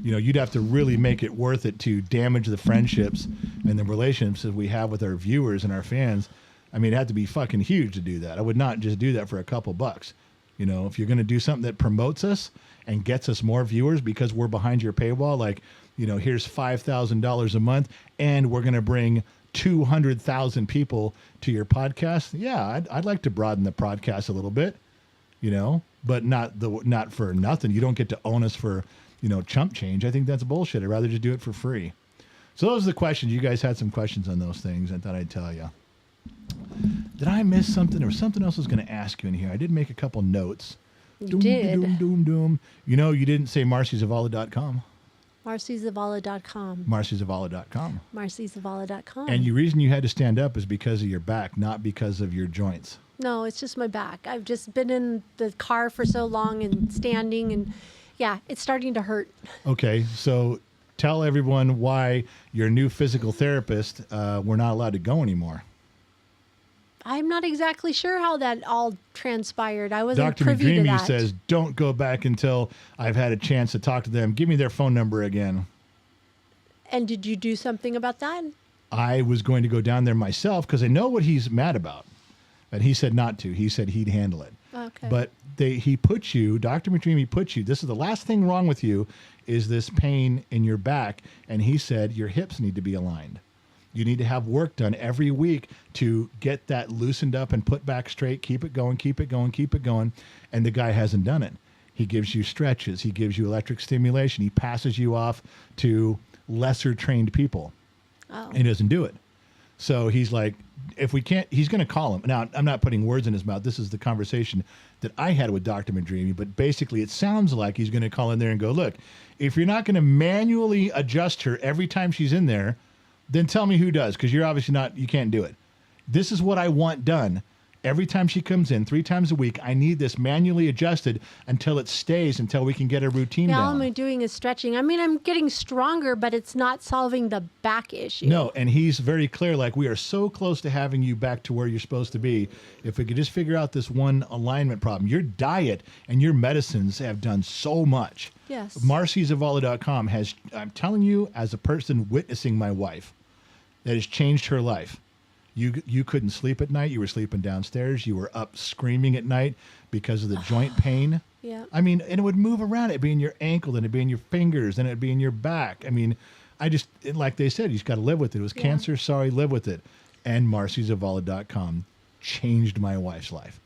You'd have to really make it worth it to damage the friendships and the relationships that we have with our viewers and our fans. I mean, it had to be fucking huge to do that. I would not just do that for a couple bucks. If you're going to do something that promotes us and gets us more viewers because we're behind your paywall, like, here's $5,000 a month and we're going to bring 200,000 people to your podcast. Yeah, I'd like to broaden the podcast a little bit, but not for nothing. You don't get to own us for, chump change. I think that's bullshit. I'd rather just do it for free. So those are the questions. You guys had some questions on those things. I thought I'd tell you. Did I miss something, or something else I was going to ask you in here? I did make a couple notes. You did. Doom. You didn't say marcyzavala.com. marcyzavala.com. marcyzavala.com. marcyzavala.com. And the reason you had to stand up is because of your back, not because of your joints. No, it's just my back. I've just been in the car for so long and standing, and yeah, it's starting to hurt. Okay, so tell everyone why your new physical therapist, we're not allowed to go anymore. I'm not exactly sure how that all transpired. I wasn't Dr. privy to McDreamy that. says, don't go back until I've had a chance to talk to them. Give me their phone number again. And did you do something about that? I was going to go down there myself because I know what he's mad about. And he said not to. He said he'd handle it. Okay. But he put you, Dr. McDreamy put you, this is the last thing wrong with you, is this pain in your back. And he said your hips need to be aligned. You need to have work done every week to get that loosened up and put back straight. Keep it going, keep it going, keep it going. And the guy hasn't done it. He gives you stretches. He gives you electric stimulation. He passes you off to lesser trained people. Oh. And he doesn't do it. So he's like, if we can't, he's going to call him. Now, I'm not putting words in his mouth. This is the conversation that I had with Dr. Madrini. But basically, it sounds like he's going to call in there and go, look, if you're not going to manually adjust her every time she's in there, then tell me who does, because you're obviously not, you can't do it. This is what I want done. Every time she comes in, 3 times a week, I need this manually adjusted until it stays, until we can get a routine All down. I'm doing is stretching. I mean, I'm getting stronger, but it's not solving the back issue. No, and he's very clear, like, we are so close to having you back to where you're supposed to be. If we could just figure out this one alignment problem. Your diet and your medicines have done so much. Yes. MarcyZavala.com has, I'm telling you, as a person witnessing my wife, that has changed her life. You couldn't sleep at night. You were sleeping downstairs. You were up screaming at night because of the joint pain. Yeah. I mean, and it would move around. It'd be in your ankle, then it'd be in your fingers, then it'd be in your back. I mean, like they said, you just got to live with it. It was cancer. Sorry, live with it. And MarcyZavala.com changed my wife's life.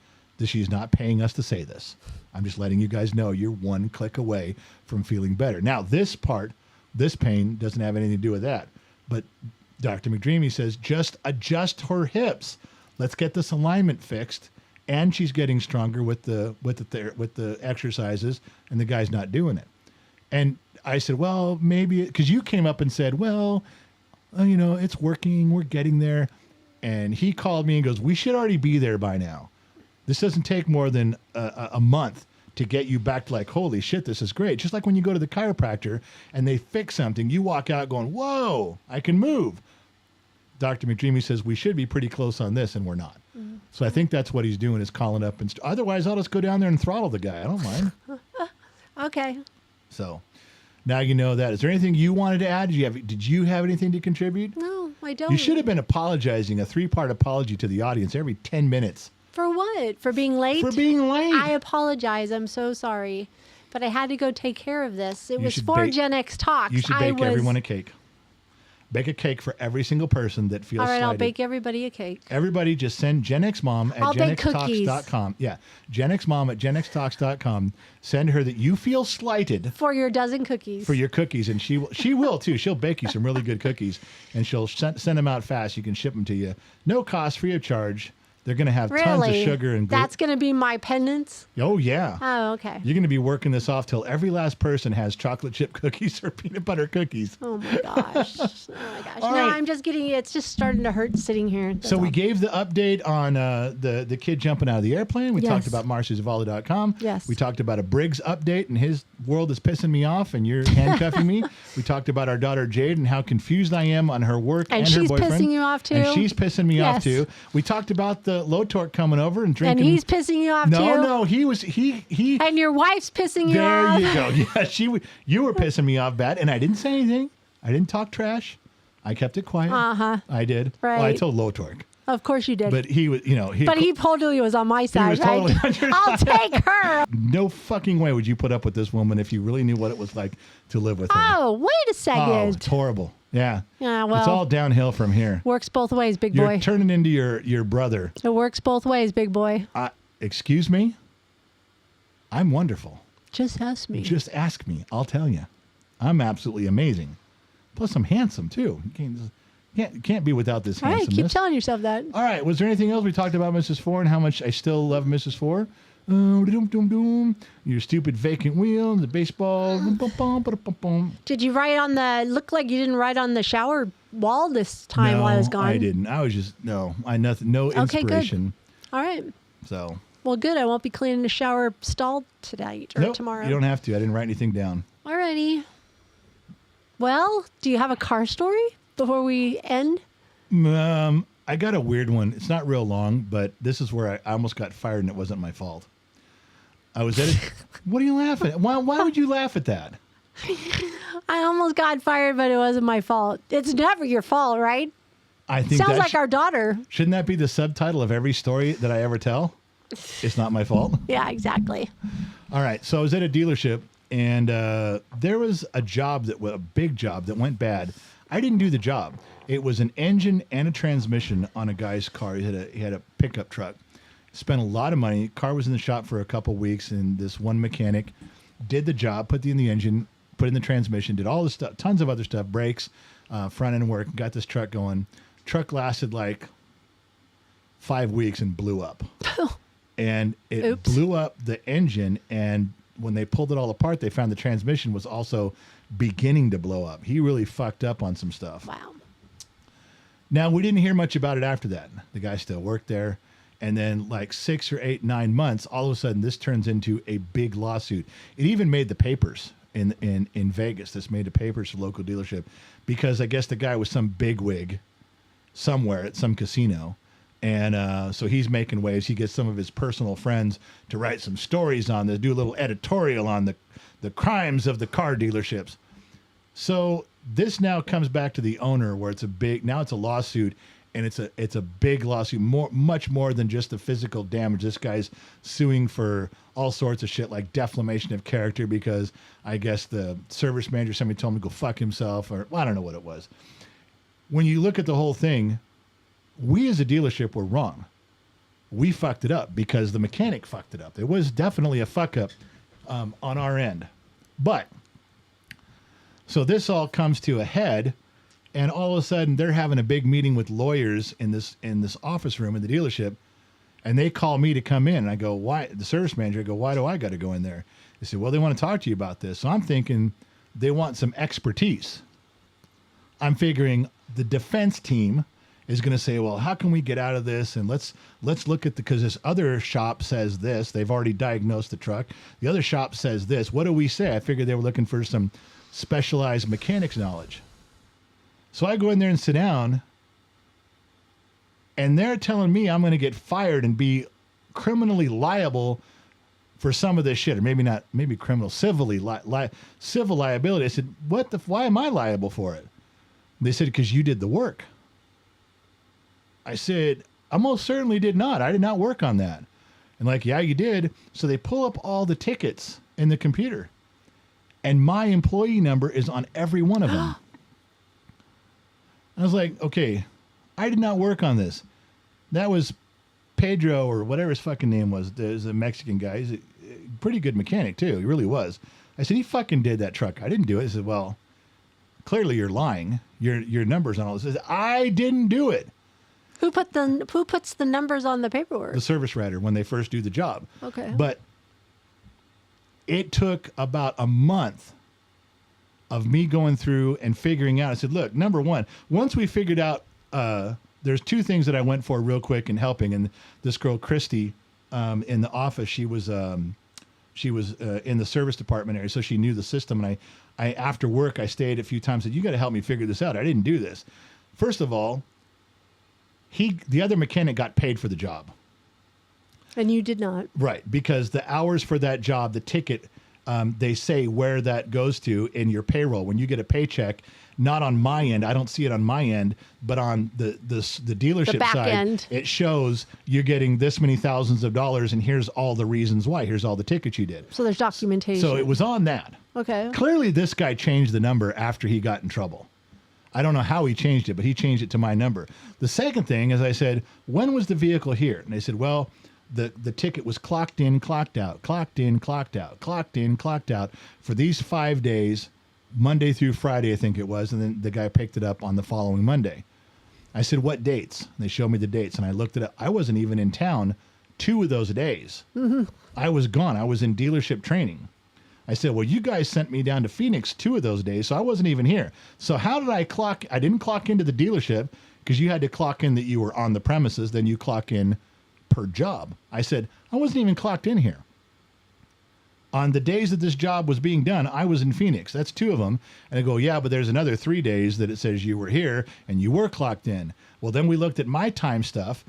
She's not paying us to say this. I'm just letting you guys know you're one click away from feeling better. Now, this pain doesn't have anything to do with that. But Dr. McDreamy says, just adjust her hips. Let's get this alignment fixed. And she's getting stronger with the exercises, and the guy's not doing it. And I said, well, maybe, because you came up and said, well, it's working. We're getting there. And he called me and goes, we should already be there by now. This doesn't take more than a month to get you back to like, holy shit, this is great. Just like when you go to the chiropractor and they fix something, you walk out going, whoa, I can move. Dr. McDreamy says we should be pretty close on this, and we're not. Mm-hmm. So I think that's what he's doing is calling up. And otherwise, I'll just go down there and throttle the guy. I don't mind. Okay. So now you know that. Is there anything you wanted to add? Did you have anything to contribute? No, I don't. You should have been apologizing, a 3-part apology to the audience every 10 minutes. For what? For being late? For being late. I apologize. I'm so sorry. But I had to go take care of this. It You was should for bake- Gen X Talks. You should bake everyone a cake. Bake a cake for every single person that feels All right, slighted. I'll bake everybody a cake. Everybody just send Gen X Mom at I'll bake cookies. genxtalks.com. Yeah, Gen X Mom at genxtalks.com. Send her that you feel slighted For your dozen cookies. for your cookies, and she will too. She'll bake you some really good cookies, and she'll send them out fast. You can ship them to you, no cost, free of charge. They're going to have tons of Really? sugar and That's going to be my penance? Oh yeah. Oh, okay. You're going to be working this off till every last person has chocolate chip cookies or peanut butter cookies. Oh my gosh. Oh my gosh. All No, right. I'm just getting it's just starting to hurt sitting here. That's So we all. gave the update on the kid jumping out of the airplane. We Yes. talked about MarciaZavala.com. Yes. We talked about a Briggs update, and his world is pissing me off, and you're handcuffing me. We talked about our daughter Jade and how confused I am on her work and, And her she's boyfriend. pissing you off, too? And she's pissing me off Yes. too. We talked about the Lotorc coming over and And drinking. he's pissing you off no, too. no, he. And your wife's pissing you There off. you go. Yeah, you were pissing me off bad, and I didn't say anything. I didn't talk trash. I kept it quiet. Uh-huh. I did. Well, I Right. told Lotorc, Of course you did. but he was, But he totally was on my side, was right? totally on your I'll take her. no fucking way would you put up with this woman if you really knew what it was like to live with her. Oh, wait a Oh, second. it's horrible. Yeah. Yeah, It's well, all downhill from here. works both ways, big You're boy. turning into your brother. It works both ways, big boy. Excuse me? I'm wonderful. Just ask me. Just ask me. I'll tell you. I'm absolutely amazing. Plus, I'm handsome, too. You can't be without this All right, handsomeness. keep telling yourself that. All right. Was there anything else we talked about Mrs. Four and how much I still love Mrs. Four? Your stupid vacant wheel, the baseball. Did you write on the? Looked like you didn't write on the shower wall this time while I was gone. I didn't. I was just nothing. No Okay, good. inspiration. All right. So Well, good. I won't be cleaning the shower stall tonight or nope, tomorrow. you don't have to. I didn't write anything down. Alrighty. Well, do you have a car story before we end? I got a weird one. It's not real long, but this is where I almost got fired and it wasn't my fault. I was at What are you laughing at? Why would you laugh at that? I almost got fired, but it wasn't my fault. It's never your fault, right? I think Sounds that like our daughter. shouldn't that be the subtitle of every story that I ever tell? It's not my fault. Yeah, exactly. All right. So I was at a dealership and there was a big job that went bad. I didn't do the job. It was an engine and a transmission on a guy's car. He had a pickup truck. Spent a lot of money. Car was in the shop for a couple weeks, and this one mechanic did the job, put in the engine, put in the transmission, did all the stuff, tons of other stuff, brakes, front end work, got this truck going. Truck lasted like 5 weeks and blew up. And it Oops. blew up the engine, and when they pulled it all apart, they found the transmission was also beginning to blow up. He really fucked up on some stuff. Wow. Now, we didn't hear much about it after that. The guy still worked there. And then like 6 or 8, 9 months, all of a sudden this turns into a big lawsuit. It even made the papers in Vegas. This made the papers for local dealership because I guess the guy was some bigwig somewhere at some casino. And so he's making waves. He gets some of his personal friends to write some stories on this, do a little editorial on the crimes of the car dealerships. So this now comes back to the owner where it's a lawsuit, and it's a big lawsuit, much more than just the physical damage. This guy's suing for all sorts of shit like defamation of character because I guess the service manager, somebody told him to go fuck himself, or well, I don't know what it was. When you look at the whole thing, we as a dealership were wrong. We fucked it up because the mechanic fucked it up. It was definitely a fuck up on our end. But so this all comes to a head, and all of a sudden they're having a big meeting with lawyers in this office room in the dealership, and they call me to come in. And I go, why? The service manager, I go, why do I got to go in there? They said, well, they want to talk to you about this. So I'm thinking they want some expertise. I'm figuring the defense team is going to say, well, how can we get out of this? And let's look at because this other shop says this. They've already diagnosed the truck. The other shop says this. What do we say? I figured they were looking for some specialized mechanics knowledge. So I go in there and sit down, And they're telling me I'm going to get fired and be criminally liable for some of this shit, or maybe not, maybe criminal, civilly, civil liability. I said, why am I liable for it? They said, because you did the work. I said, I most certainly did not. I did not work on that. And like, yeah, you did. So they pull up all the tickets in the computer, and my employee number is on every one of them. I was like, okay, I did not work on this. That was Pedro, or whatever his fucking name was. There's a Mexican guy. He's a pretty good mechanic too. He really was. I said, he fucking did that truck. I didn't do it. He said, well, clearly you're lying. Your numbers on all this. I said, I didn't do it. Who puts the numbers on the paperwork? The service writer when they first do the job. Okay. But it took about a month of me going through and figuring out. I said, look, number one, once we figured out, there's two things that I went for real quick in helping. And this girl, Christy, in the office, she was in the service department area, so she knew the system. And I after work, I stayed a few times, said, you got to help me figure this out. I didn't do this. First of all, the other mechanic got paid for the job. And you did not. Right, because the hours for that job, the ticket, they say where that goes to in your payroll. When you get a paycheck, not on my end, I don't see it on my end, but on the dealership The back side, end. it shows you're getting this many thousands of dollars, and here's all the reasons why. Here's all the tickets you did. So there's documentation. So it was on that. Okay. Clearly, this guy changed the number after he got in trouble. I don't know how he changed it, but he changed it to my number. The second thing is I said, when was the vehicle here? And they said, well, the ticket was clocked in, clocked out, clocked in, clocked out, clocked in, clocked out for these 5 days, Monday through Friday, I think it was. And then the guy picked it up on the following Monday. I said, what dates? And they showed me the dates, and I looked it up. I wasn't even in town 2 of those days. Mm-hmm. I was gone. I was in dealership training. I said, well, you guys sent me down to Phoenix 2 of those days, so I wasn't even here. So how did I clock? I didn't clock into the dealership because you had to clock in that you were on the premises. Then you clock in per job. I said, I wasn't even clocked in here. On the days that this job was being done, I was in Phoenix. That's 2 of them. And I go, yeah, but there's another 3 days that it says you were here and you were clocked in. Well, then we looked at my time stuff.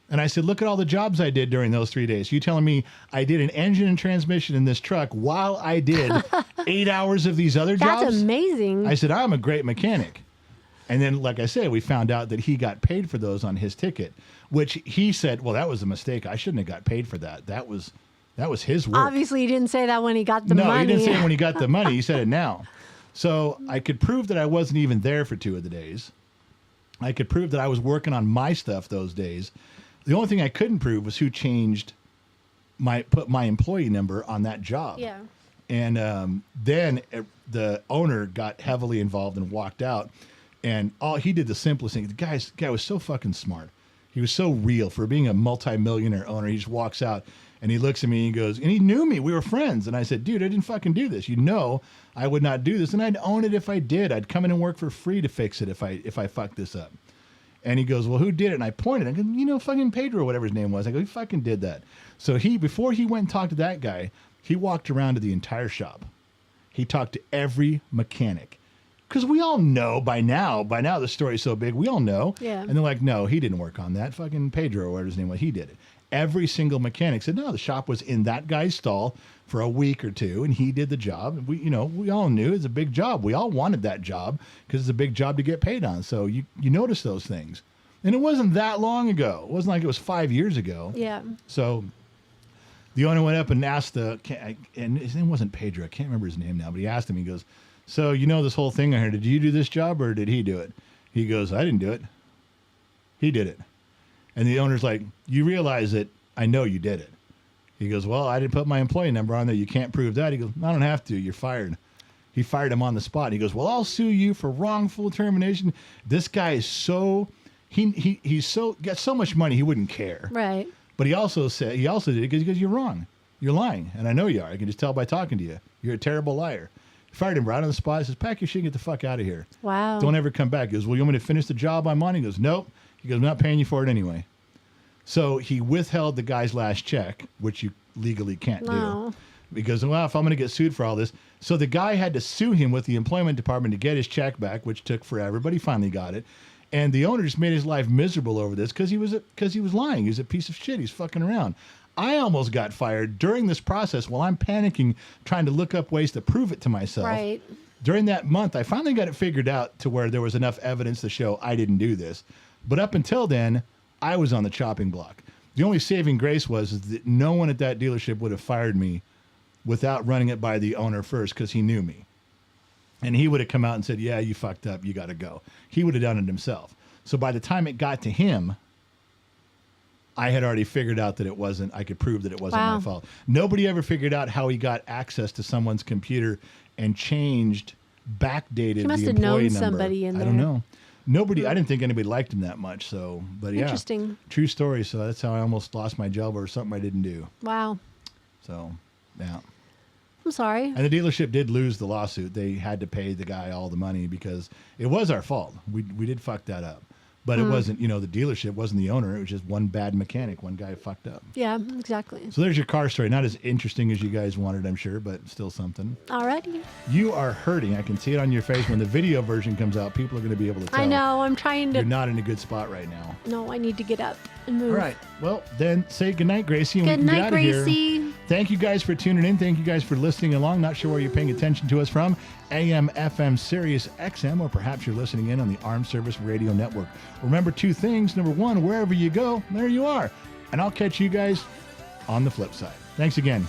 And I said, look at all the jobs I did during those 3 days. You telling me I did an engine and transmission in this truck while I did 8 hours of these other jobs? That's amazing. I said, I'm a great mechanic. And then, like I said, we found out that he got paid for those on his ticket, which he said, well, that was a mistake. I shouldn't have got paid for that. That was his work. Obviously, he didn't say that when he got the money. No, he didn't say it when he got the money. He said it now. So I could prove that I wasn't even there for 2 of the days. I could prove that I was working on my stuff those days. The only thing I couldn't prove was who put my employee number on that job. Yeah. And then the owner got heavily involved and walked out. And he did the simplest thing. The guy was so fucking smart. He was so real for being a multimillionaire owner. He just walks out and he looks at me and he goes, and he knew me. We were friends. And I said, dude, I didn't fucking do this. You know, I would not do this. And I'd own it if I did. I'd come in and work for free to fix it if I fucked this up. And he goes, well, who did it? And I pointed. I go, fucking Pedro, whatever his name was. I go, he fucking did that. So before he went and talked to that guy, he walked around to the entire shop. He talked to every mechanic. Because we all know by now the story's so big, we all know. Yeah. And they're like, no, he didn't work on that. Fucking Pedro, or whatever his name was, he did it. Every single mechanic said, no, the shop was in that guy's stall for a week or 2, and he did the job. And we all knew it's a big job. We all wanted that job because it's a big job to get paid on. So you notice those things. And it wasn't that long ago. It wasn't like it was 5 years ago. Yeah. So the owner went up and asked and his name wasn't Pedro. I can't remember his name now, but he asked him, he goes, so this whole thing I heard, did you do this job or did he do it? He goes, I didn't do it. He did it. And the owner's like, you realize that I know you did it. He goes, well, I didn't put my employee number on there. You can't prove that. He goes, I don't have to. You're fired. He fired him on the spot. He goes, well, I'll sue you for wrongful termination. This guy is so, he's got so much money he wouldn't care. Right. But he also did it because you're wrong. You're lying. And I know you are. I can just tell by talking to you. You're a terrible liar. Fired him right on the spot. He says, pack your shit and get the fuck out of here. Wow. Don't ever come back. He goes, well, you want me to finish the job I'm on? He goes, nope. He goes, I'm not paying you for it anyway. So he withheld the guy's last check, which you legally can't do. Because, well, if I'm going to get sued for all this. So the guy had to sue him with the employment department to get his check back, which took forever, but he finally got it. And the owner just made his life miserable over this because he was lying. He was a piece of shit. He's fucking around. I almost got fired during this process while I'm panicking, trying to look up ways to prove it to myself. Right. During that month, I finally got it figured out to where there was enough evidence to show I didn't do this. But up until then, I was on the chopping block. The only saving grace was that no one at that dealership would have fired me without running it by the owner first because he knew me. And he would have come out and said, yeah, you fucked up. You got to go. He would have done it himself. So by the time it got to him, I had already figured out that I could prove that it wasn't my fault. Nobody ever figured out how he got access to someone's computer and backdated He must the have employee known number. somebody in I there. don't know. Nobody, I didn't think anybody liked him that much. So, but yeah. Interesting. True story. So that's how I almost lost my job or something I didn't do. Wow. So, yeah. I'm sorry. And the dealership did lose the lawsuit. They had to pay the guy all the money because it was our fault. We did fuck that up. But it wasn't, the dealership wasn't the owner. It was just one bad mechanic. One guy fucked up. Yeah, exactly. So there's your car story. Not as interesting as you guys wanted, I'm sure, but still something. Alrighty. You are hurting. I can see it on your face. When the video version comes out, people are going to be able to tell. I know. I'm trying You're to. not in a good spot right now. No, I need to get up and move. All right. Well, then say goodnight, Gracie, and Good we can get night, out of here. Gracie. Thank you guys for tuning in. Thank you guys for listening along. Not sure where you're paying attention to us from. AM, FM, Sirius XM, or perhaps you're listening in on the Armed Service Radio Network. Remember two things. Number one, wherever you go, there you are. And I'll catch you guys on the flip side. Thanks again.